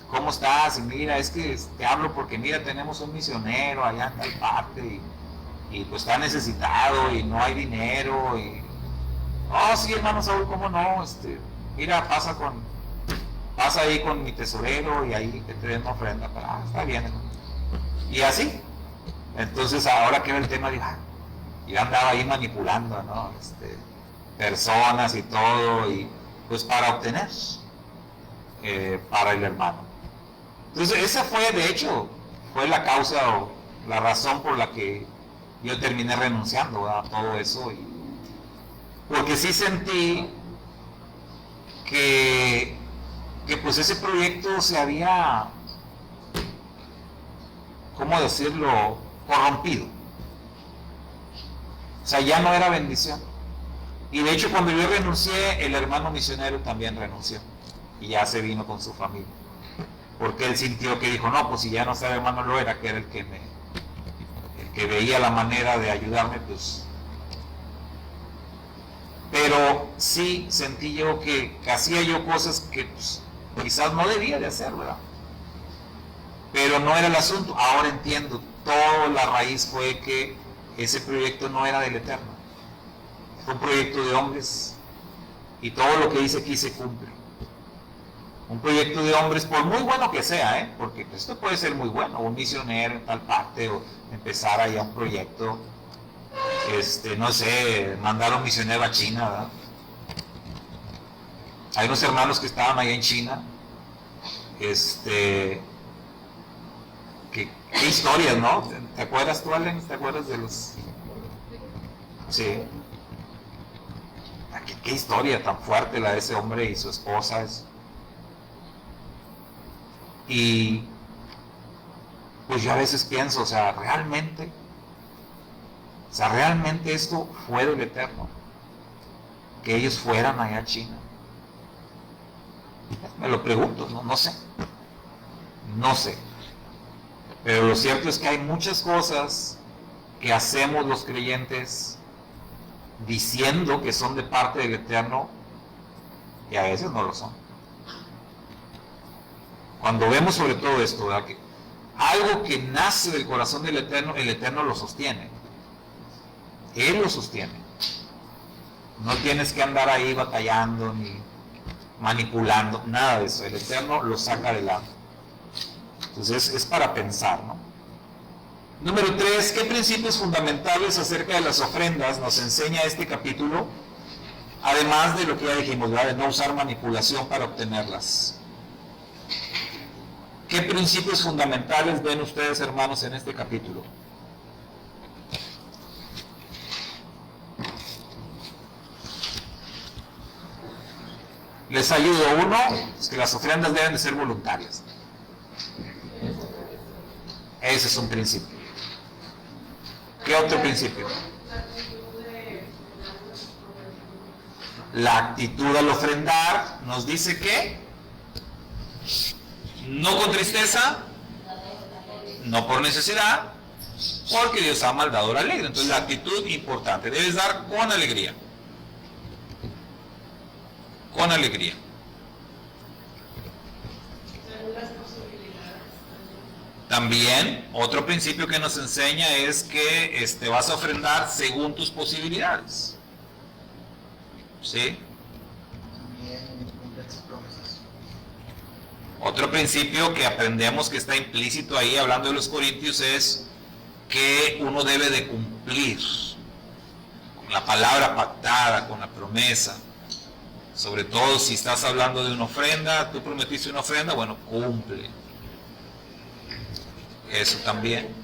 ¿cómo estás? Y mira, es que te hablo porque mira, tenemos un misionero allá en tal parte y pues está necesitado y no hay dinero y, oh sí, hermano Saúl, ¿cómo no? Mira, pasa ahí con mi tesorero y ahí te den una ofrenda, está bien, hermano. Y así, entonces ahora que veo el tema, digo, yo andaba ahí manipulando, ¿no? Personas y todo, y pues para obtener para el hermano. Entonces esa fue, de hecho, fue la causa o la razón por la que yo terminé renunciando a todo eso, porque sí sentí que pues ese proyecto se había, ¿cómo decirlo?, corrompido. O sea, ya no era bendición. Y de hecho cuando yo renuncié, el hermano misionero también renunció y ya se vino con su familia, porque él sintió que dijo, no, pues si ya no está el hermano Loera, que era el que veía la manera de ayudarme, pues. Pero sí sentí yo que hacía yo cosas que pues, quizás no debía de hacer, ¿verdad? Pero no era el asunto. Ahora entiendo, toda la raíz fue que ese proyecto no era del Eterno. Fue un proyecto de hombres y todo lo que dice aquí se cumple. Un proyecto de hombres, por muy bueno que sea, porque esto puede ser muy bueno, un misionero en tal parte, o empezar allá un proyecto, no sé, mandar a un misionero a China, ¿verdad? Hay unos hermanos que estaban allá en China, qué historias, ¿no? ¿Te acuerdas tú, Allen? ¿Te acuerdas de los...? Sí. ¿Qué historia tan fuerte la de ese hombre y su esposa? Y pues yo a veces pienso, o sea, realmente esto fue del Eterno, que ellos fueran allá a China. Me lo pregunto, no sé, pero lo cierto es que hay muchas cosas que hacemos los creyentes diciendo que son de parte del Eterno y a veces no lo son. Cuando vemos sobre todo esto, ¿verdad?, que algo que nace del corazón del Eterno, el Eterno lo sostiene. Él lo sostiene. No tienes que andar ahí batallando ni manipulando, nada de eso. El Eterno lo saca adelante. Entonces es para pensar, ¿no? Número 3, ¿qué principios fundamentales acerca de las ofrendas nos enseña este capítulo? Además de lo que ya dijimos, ¿verdad?, de no usar manipulación para obtenerlas. ¿Qué principios fundamentales ven ustedes, hermanos, en este capítulo? Les ayudo. Uno, es que las ofrendas deben de ser voluntarias. Ese es un principio. ¿Qué otro principio? La actitud al ofrendar nos dice que no con tristeza, no por necesidad, porque Dios ama al dador alegre. Entonces la actitud importante, debes dar con alegría. Con alegría. También otro principio que nos enseña es que vas a ofrendar según tus posibilidades. ¿Sí? Otro principio que aprendemos que está implícito ahí, hablando de los corintios, es que uno debe de cumplir con la palabra pactada, con la promesa. Sobre todo si estás hablando de una ofrenda, tú prometiste una ofrenda, bueno, cumple. Eso también.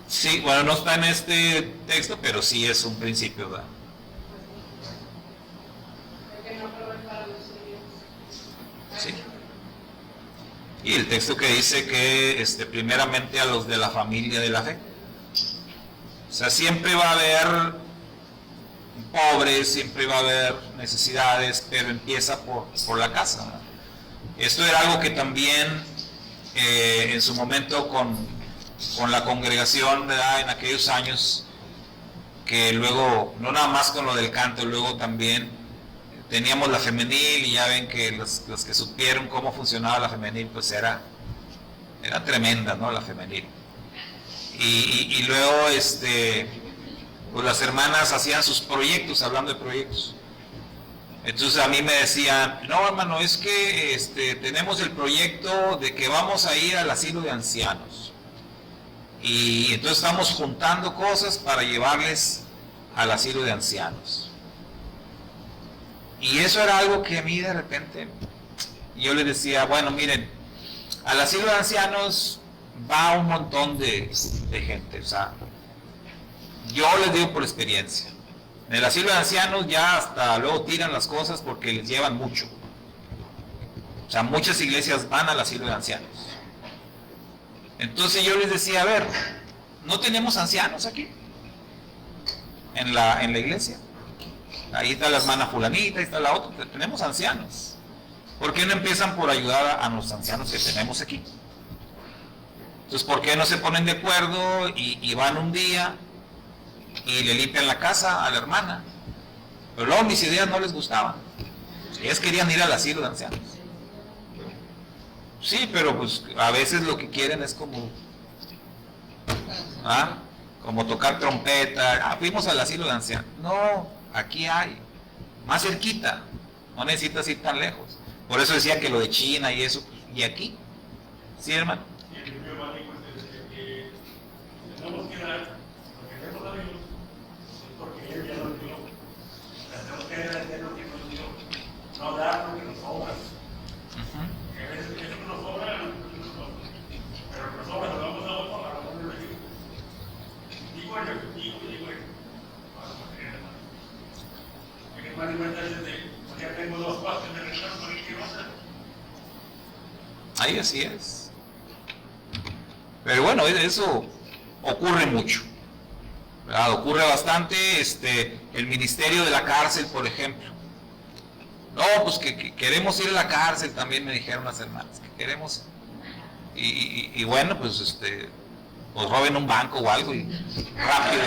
Sí, bueno, no está en este texto, pero sí es un principio, ¿verdad? Sí. Y el texto que dice que primeramente a los de la familia de la fe. O sea, siempre va a haber pobres, siempre va a haber necesidades, pero empieza por la casa, ¿verdad? Esto era algo que también en su momento con la congregación, ¿verdad?, en aquellos años, que luego, no nada más con lo del canto, luego también teníamos la femenil, y ya ven que los que supieron cómo funcionaba la femenil, pues era tremenda, ¿no?, la femenil. Y luego pues las hermanas hacían sus proyectos, hablando de proyectos. Entonces a mí me decían, no, hermano, es que tenemos el proyecto de que vamos a ir al asilo de ancianos. Y entonces estamos juntando cosas para llevarles al asilo de ancianos. Y eso era algo que a mí de repente, yo les decía, bueno, miren, al asilo de ancianos va un montón de gente. O sea, yo les digo por experiencia. En el asilo de ancianos ya hasta luego tiran las cosas porque les llevan mucho. O sea, muchas iglesias van al asilo de ancianos. Entonces yo les decía, a ver, ¿no tenemos ancianos aquí? En la iglesia. Ahí está la hermana fulanita, ahí está la otra, tenemos ancianos. ¿Por qué no empiezan por ayudar a los ancianos que tenemos aquí? Entonces, ¿por qué no se ponen de acuerdo y van un día y le limpian la casa a la hermana? Pero luego mis ideas no les gustaban. Ellas querían ir al asilo de ancianos. Sí, pero pues a veces lo que quieren es como tocar trompeta. Fuimos al asilo de ancianos. No, aquí hay, más cerquita, no necesitas ir tan lejos. Por eso decía que lo de China y eso, y aquí, ¿sí, hermano? Y el primer básico es que tenemos que dar, porque tenemos a Dios, es porque Él ya nos dio. Tenemos que dar lo que nos dio, no dar van a cuenta desde, pues ya tengo 2 cosas de retorno, ¿por qué vas a hacer? Ahí así es. Pero bueno, eso ocurre mucho, ¿verdad? Ocurre bastante. El ministerio de la cárcel, por ejemplo. No, pues que queremos ir a la cárcel, también me dijeron las hermanas, que queremos. Y bueno, pues pues roben un banco o algo y rápido.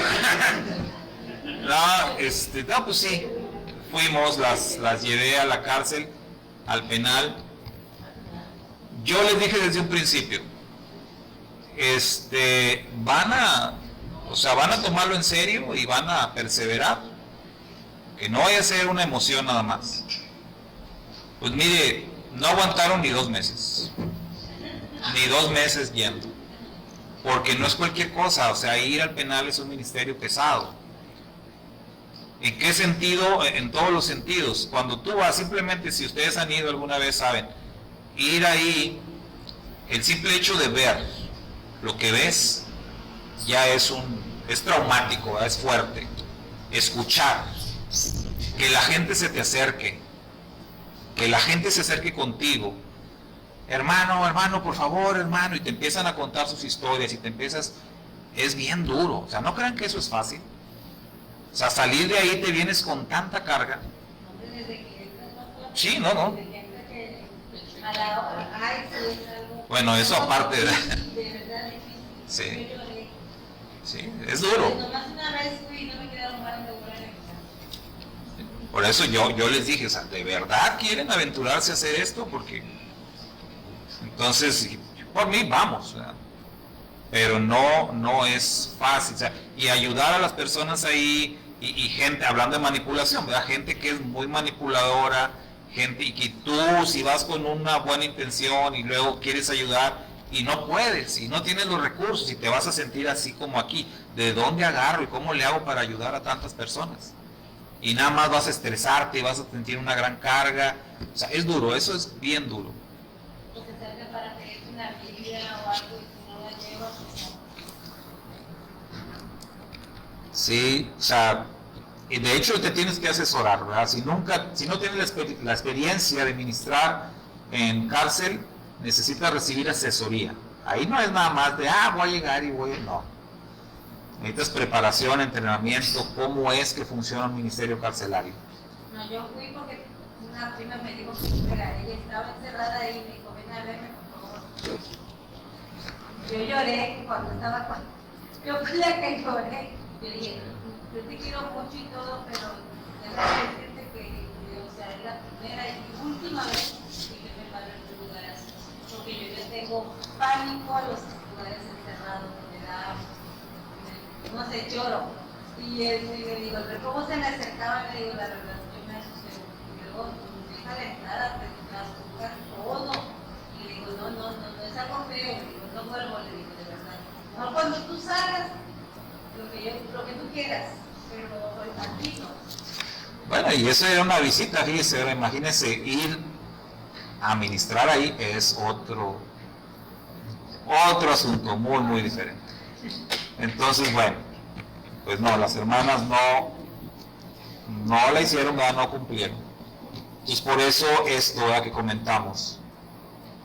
No, pues sí, fuimos, las llevé a la cárcel, al penal. Yo les dije desde un principio, van a tomarlo en serio y van a perseverar, que no vaya a ser una emoción nada más. Pues mire, no aguantaron ni 2 meses, ni 2 meses yendo, porque no es cualquier cosa. O sea, ir al penal es un ministerio pesado. ¿En qué sentido? En todos los sentidos. Cuando tú vas, simplemente, si ustedes han ido alguna vez, saben, ir ahí, el simple hecho de ver lo que ves ya es traumático, ¿verdad? Es fuerte. Escuchar, que la gente se te acerque, que la gente se acerque contigo, hermano, por favor, hermano, y te empiezan a contar sus historias y es bien duro. O sea, no crean que eso es fácil. O sea, salir de ahí te vienes con tanta carga. Sí, no. Bueno, eso aparte de... Sí, es duro. Por eso yo les dije, o sea, ¿de verdad quieren aventurarse a hacer esto? Porque entonces, por mí, vamos, ¿verdad? Pero no es fácil. O sea, y ayudar a las personas ahí, y gente, hablando de manipulación, ¿verdad? Gente que es muy manipuladora, gente, y que tú, si vas con una buena intención y luego quieres ayudar y no puedes, y no tienes los recursos, y te vas a sentir así como aquí, ¿de dónde agarro y cómo le hago para ayudar a tantas personas? Y nada más vas a estresarte y vas a sentir una gran carga. O sea, es duro, eso es bien duro. Para pedirte una Biblia o algo y si no la llevas, Sí, o sea, y de hecho te tienes que asesorar, ¿verdad? Si no tienes la experiencia de ministrar en cárcel, necesitas recibir asesoría. Ahí no es nada más de, voy a llegar y no. Necesitas preparación, entrenamiento, cómo es que funciona un ministerio carcelario. No, yo fui porque una prima me dijo que ella estaba encerrada ahí y me dijo, ven a verme, por favor. Yo lloré cuando estaba con... Yo fui la que lloré. Yo dije, yo te quiero mucho y todo, pero déjame decirte que, o sea, es la primera y última vez que yo me paro en un lugar así. Porque yo ya tengo pánico a los lugares encerrados, me da, no sé, lloro. Y le digo, pero ¿cómo se me acercaba? Le digo, la verdad, yo me asusté. Y luego, deja la entrada, te azúcar, todo. Y le digo, no, es algo feo. Le digo, no vuelvo, le digo, de verdad. No, cuando tú salgas, lo que tú quieras, pero aquí no. Bueno, y eso era una visita, fíjese, ahora imagínense, ir a ministrar ahí es otro asunto muy, muy diferente. Entonces, bueno, pues no, las hermanas no la hicieron, no cumplieron. Entonces, por eso esto que comentamos,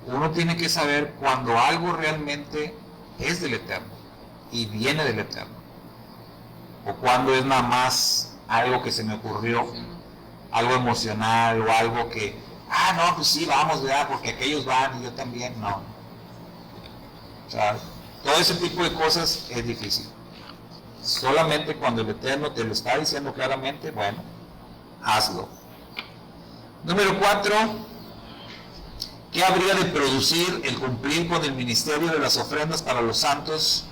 uno tiene que saber cuando algo realmente es del Eterno y viene del Eterno, o cuando es nada más algo que se me ocurrió, algo emocional o algo que, no, pues sí, vamos, ¿verdad? Porque aquellos van y yo también, no. O sea, todo ese tipo de cosas es difícil. Solamente cuando el Eterno te lo está diciendo claramente, bueno, hazlo. Número 4, ¿qué habría de producir el cumplir con el ministerio de las ofrendas para los santos,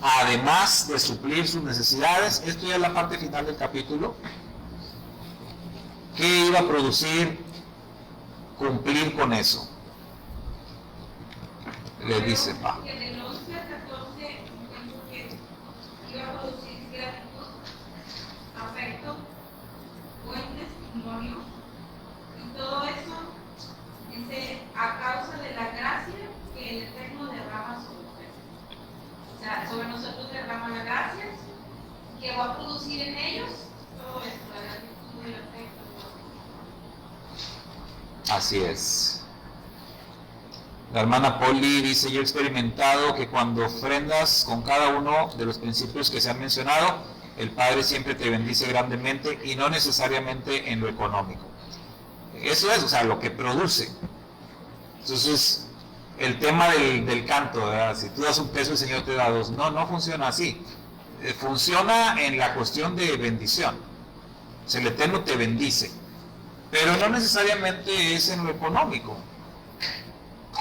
además de suplir sus necesidades? Esto ya es la parte final del capítulo. ¿Qué iba a producir cumplir con eso? Le dice Pablo. Que del 11 al 14 entiendo que iba a producir gratitud, afecto, buen testimonio, y todo eso es a causa de la gracia que el Eterno derrama sobre ustedes. O sea, sobre nosotros derrama la gracia que va a producir en ellos todo esto, la gratitud, el afecto, Así es. La hermana Polly dice, yo he experimentado que cuando ofrendas con cada uno de los principios que se han mencionado, el Padre siempre te bendice grandemente y no necesariamente en lo económico. Eso es, o sea, lo que produce. Entonces, el tema del canto, ¿verdad? Si tú das $1, el Señor te da 2. No, no funciona así. Funciona en la cuestión de bendición. O sea, el Eterno te bendice. Pero no necesariamente es en lo económico.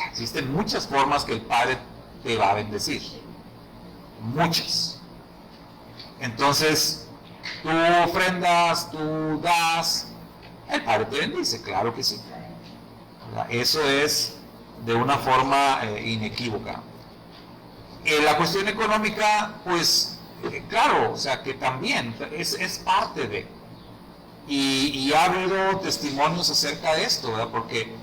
Existen muchas formas que el Padre te va a bendecir. Muchas. Entonces, tú ofrendas, tú das, el Padre te bendice, claro que sí. Eso es de una forma inequívoca. La cuestión económica, pues, claro, o sea, que también es parte de. Y ha habido testimonios acerca de esto, ¿verdad? Porque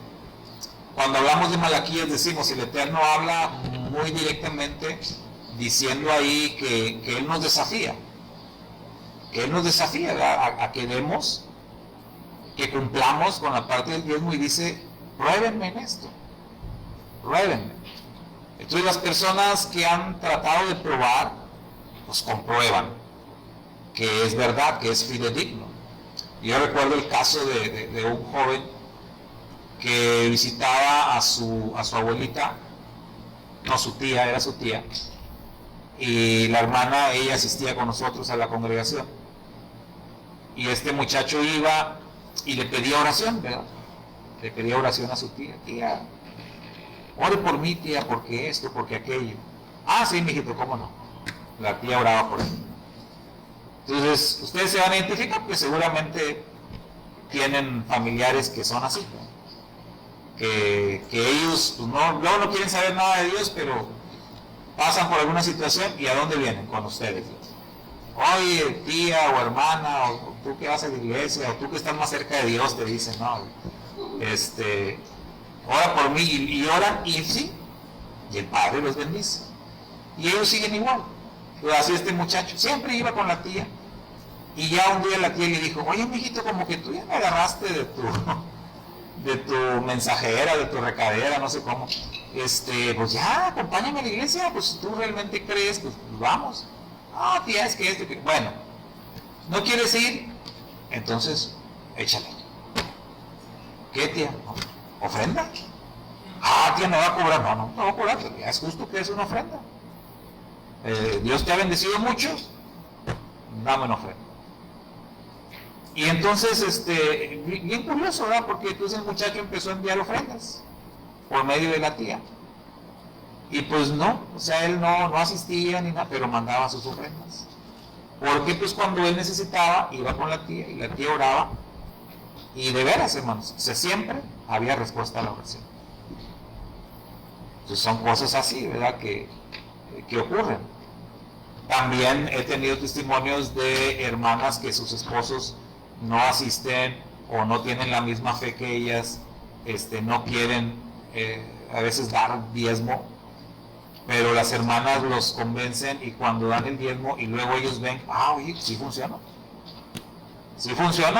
cuando hablamos de Malaquías decimos, el Eterno habla muy directamente diciendo ahí que Él nos desafía. Que Él nos desafía, ¿verdad? A que demos, que cumplamos con la parte del diezmo, y dice, pruébenme en esto, pruébenme. Entonces las personas que han tratado de probar, pues comprueban que es verdad, que es fidedigno. Yo recuerdo el caso de un joven que visitaba a su abuelita, no, su tía, era su tía, y la hermana, ella asistía con nosotros a la congregación, y este muchacho iba y le pedía oración, ¿verdad? Le pedía oración a su tía. Tía, ore por mí, tía, porque esto, porque aquello. Ah, sí, mijito, ¿cómo no? La tía oraba por él. Entonces, ustedes se van a identificar, pues seguramente tienen familiares que son así, ¿no? Que ellos pues luego no quieren saber nada de Dios, pero pasan por alguna situación, y ¿a dónde vienen? Con ustedes. Oye, tía o hermana, o tú que vas a la iglesia, o tú que estás más cerca de Dios, te dicen, no, ora por mí, y oran, y sí, y el Padre los bendice. Y ellos siguen igual. Pues así este muchacho siempre iba con la tía, y ya un día la tía le dijo, oye, mijito, como que tú ya me agarraste de tu mensajera, de tu recadera, no sé cómo, pues ya, acompáñame a la iglesia, pues si tú realmente crees, pues vamos. Ah, tía, es que esto, que... Bueno, ¿no quieres ir? Entonces, échale. ¿Qué, tía? ¿Ofrenda? Ah, tía, ¿me va a cobrar? No, no va a cobrar, es justo que es una ofrenda. Dios te ha bendecido mucho, dame una ofrenda. Y entonces, bien curioso, ¿verdad? Porque entonces el muchacho empezó a enviar ofrendas por medio de la tía. Y pues no, o sea, él no asistía ni nada, pero mandaba sus ofrendas. Porque pues cuando él necesitaba, iba con la tía, y la tía oraba. Y de veras, hermanos, o sea, siempre había respuesta a la oración. Entonces son cosas así, ¿verdad? Que ocurren. También he tenido testimonios de hermanas que sus esposos no asisten o no tienen la misma fe que ellas, no quieren a veces dar diezmo, pero las hermanas los convencen, y cuando dan el diezmo y luego ellos ven, oye, sí funciona,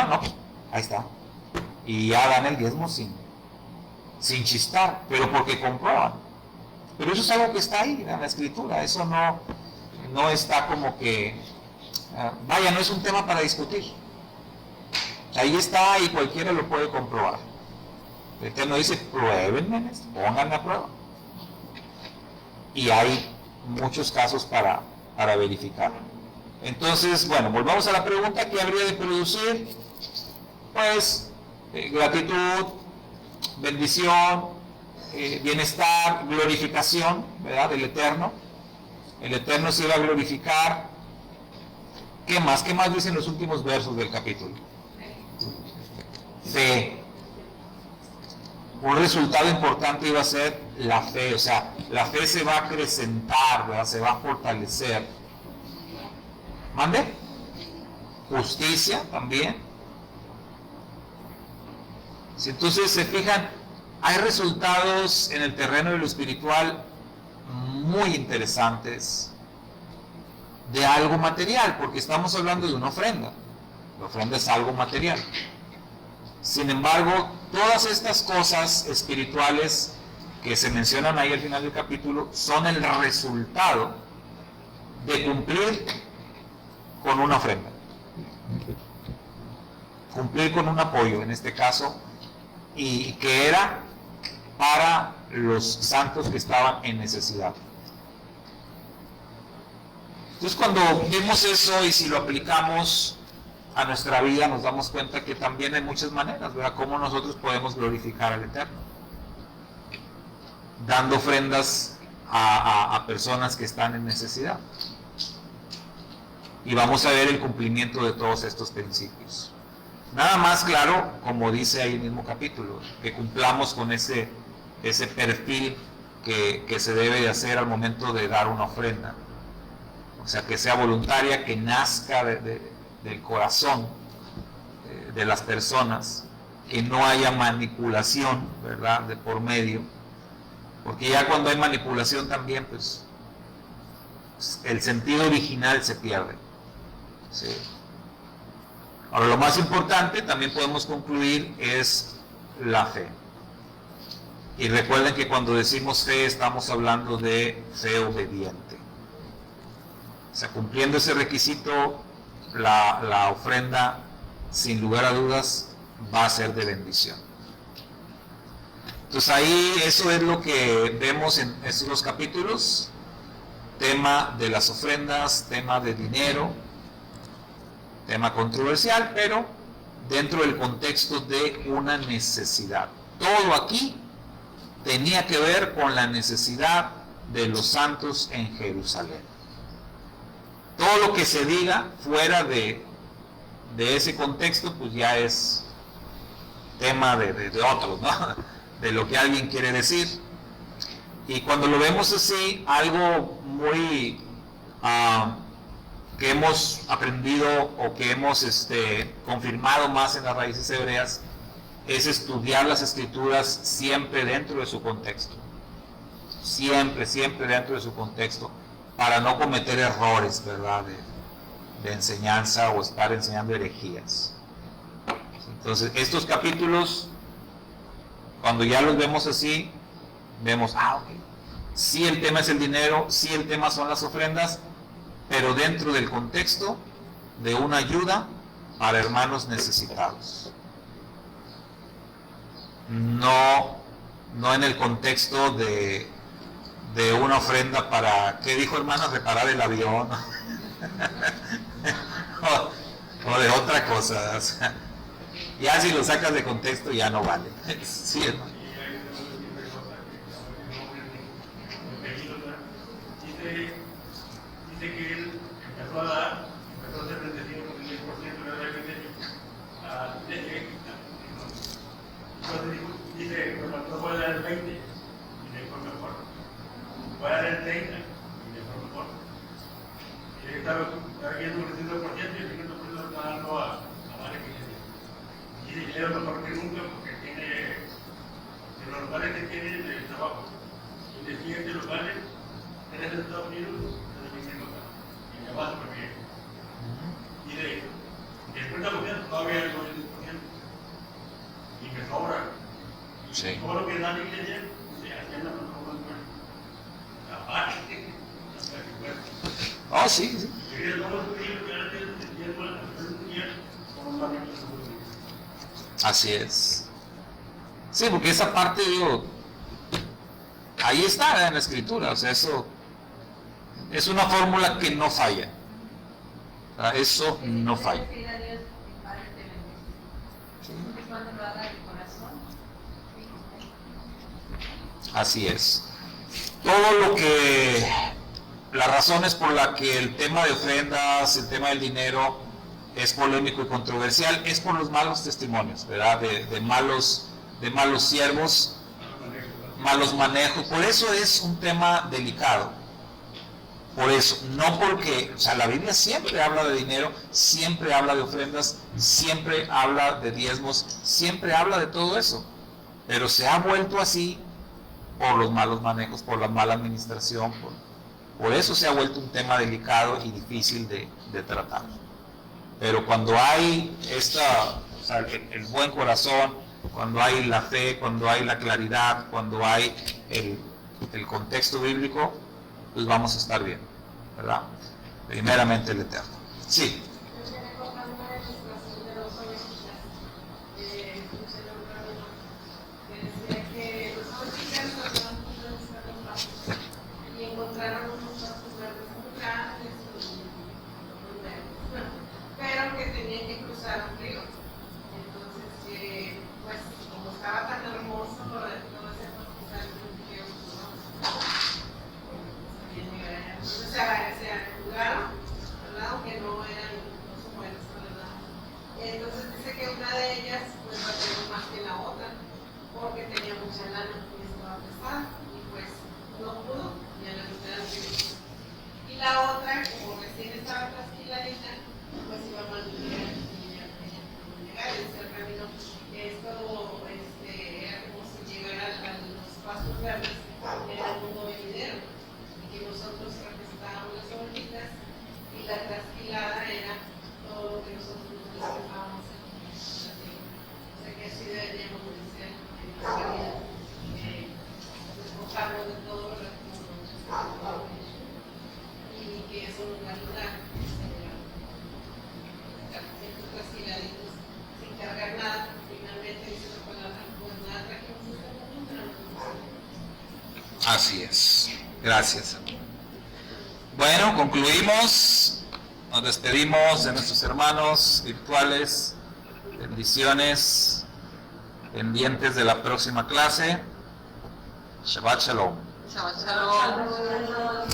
no, ahí está, y ya dan el diezmo sin chistar, pero porque comprueban. Pero eso es algo que está ahí en la Escritura, eso no está como que, vaya, no es un tema para discutir. Ahí está, y cualquiera lo puede comprobar. El Eterno dice, pruébenme, pónganme a prueba. Y hay muchos casos para verificar. Entonces, bueno, volvamos a la pregunta: ¿qué habría de producir? Pues, gratitud, bendición, bienestar, glorificación, ¿verdad? Del Eterno. El Eterno se iba a glorificar. ¿Qué más? ¿Qué más dicen los últimos versos del capítulo? Fe. Un resultado importante iba a ser la fe, o sea, la fe se va a acrecentar, ¿verdad? Se va a fortalecer. ¿Mande? Justicia también. Si entonces se fijan, hay resultados en el terreno de lo espiritual muy interesantes de algo material, porque estamos hablando de una ofrenda. La ofrenda es algo material. Sin embargo, todas estas cosas espirituales que se mencionan ahí al final del capítulo son el resultado de cumplir con una ofrenda, cumplir con un apoyo en este caso, y que era para los santos que estaban en necesidad. Entonces, cuando vemos eso y si lo aplicamos a nuestra vida, nos damos cuenta que también hay muchas maneras, ¿verdad? Cómo nosotros podemos glorificar al Eterno, dando ofrendas a personas que están en necesidad. Y vamos a ver el cumplimiento de todos estos principios. Nada más claro, como dice ahí el mismo capítulo, que cumplamos con ese perfil que se debe de hacer al momento de dar una ofrenda. O sea, que sea voluntaria, que nazca del corazón de las personas, que no haya manipulación, ¿verdad?, de por medio. Porque ya cuando hay manipulación también, pues, el sentido original se pierde. ¿Sí? Ahora, lo más importante, también podemos concluir, es la fe. Y recuerden que cuando decimos fe, estamos hablando de fe obediente. O sea, cumpliendo ese requisito, la ofrenda, sin lugar a dudas, va a ser de bendición. Entonces ahí eso es lo que vemos en estos dos capítulos: tema de las ofrendas, tema de dinero, tema controversial, pero dentro del contexto de una necesidad. Todo aquí tenía que ver con la necesidad de los santos en Jerusalén. Todo lo que se diga fuera de ese contexto, pues ya es tema de otros, ¿no? De lo que alguien quiere decir. Y cuando lo vemos así, algo muy que hemos aprendido o que hemos confirmado más en las raíces hebreas es estudiar las escrituras siempre dentro de su contexto. Siempre dentro de su contexto, para no cometer errores, ¿verdad?, de enseñanza o estar enseñando herejías. Entonces, estos capítulos, cuando ya los vemos así, vemos, ok, sí el tema es el dinero, sí el tema son las ofrendas, pero dentro del contexto de una ayuda para hermanos necesitados. No en el contexto de una ofrenda para, ¿qué dijo, hermana? Reparar el avión o de otra cosa. O sea, ya si lo sacas de contexto ya no vale. Sí, hermano. Dice que él empezó a ser bendecido con el 10%, pero realmente entonces dice, no puede dar el 20 y le fue mejor. Puede dar el 30 y le fue mejor. Y él estaba viendo con el 100% y el 50% lo está dando a varias iglesias. Y dice que le da mejor que nunca porque tiene de los lugares que tiene el trabajo. Y de 7 lugares, 3 de Estados Unidos, y me va súper bien. Y del 50% todavía hay 10%. Y me sobra. Sí. Todo lo que da la iglesia, se hace la mejor manera. Aparte. Oh, sí, sí. Así es. Sí, porque esa parte, digo, ahí está en la escritura, o sea, eso es una fórmula que no falla. O sea, eso no falla. Así es. Todo lo que, las razones por las que el tema de ofrendas, el tema del dinero es polémico y controversial, es por los malos testimonios, ¿verdad? De malos siervos, malos manejos. Por eso es un tema delicado. Por eso, no porque, o sea, la Biblia siempre habla de dinero, siempre habla de ofrendas, siempre habla de diezmos, siempre habla de todo eso. Pero se ha vuelto así por los malos manejos, por la mala administración, por eso se ha vuelto un tema delicado y difícil de tratar. Pero cuando hay o sea, el buen corazón, cuando hay la fe, cuando hay la claridad, cuando hay el contexto bíblico, pues vamos a estar bien, ¿verdad? Primeramente el Eterno. Sí. Y encontraron unos pastos verdes muy grandes, pero que tenían que cruzar un río. Entonces, pues como estaba tan hermoso, no se fue cruzar un río. Entonces se arreglaron, ¿verdad? Aunque no son buenos, ¿verdad? Entonces dice que una de ellas pues batalló más que la otra, porque tenía mucha lana y estaba pesada, y pues no pudo, ya la mitad del río. Y la otra, como recién estaba trasquiladita, pues iba mal llegar, y dice el camino, esto era como si llegara a los pasos verdes, era el mundo venidero, y que nosotros representábamos las ovejitas, y la trasquilada era todo lo que nosotros necesitábamos en la tierra. O sea que así deberíamos de ser en nuestra vida, despojarnos de todo lo que nos y que eso nos va a ayudar siempre trasquiladitos, sin cargar nada, finalmente dice la palabra, pues nada trajimos esta mundo, pero no. Así es. Gracias. Bueno, concluimos. Nos despedimos de nuestros hermanos virtuales. Bendiciones. Pendientes de la próxima clase. Shabbat Shalom. Shabbat Shalom.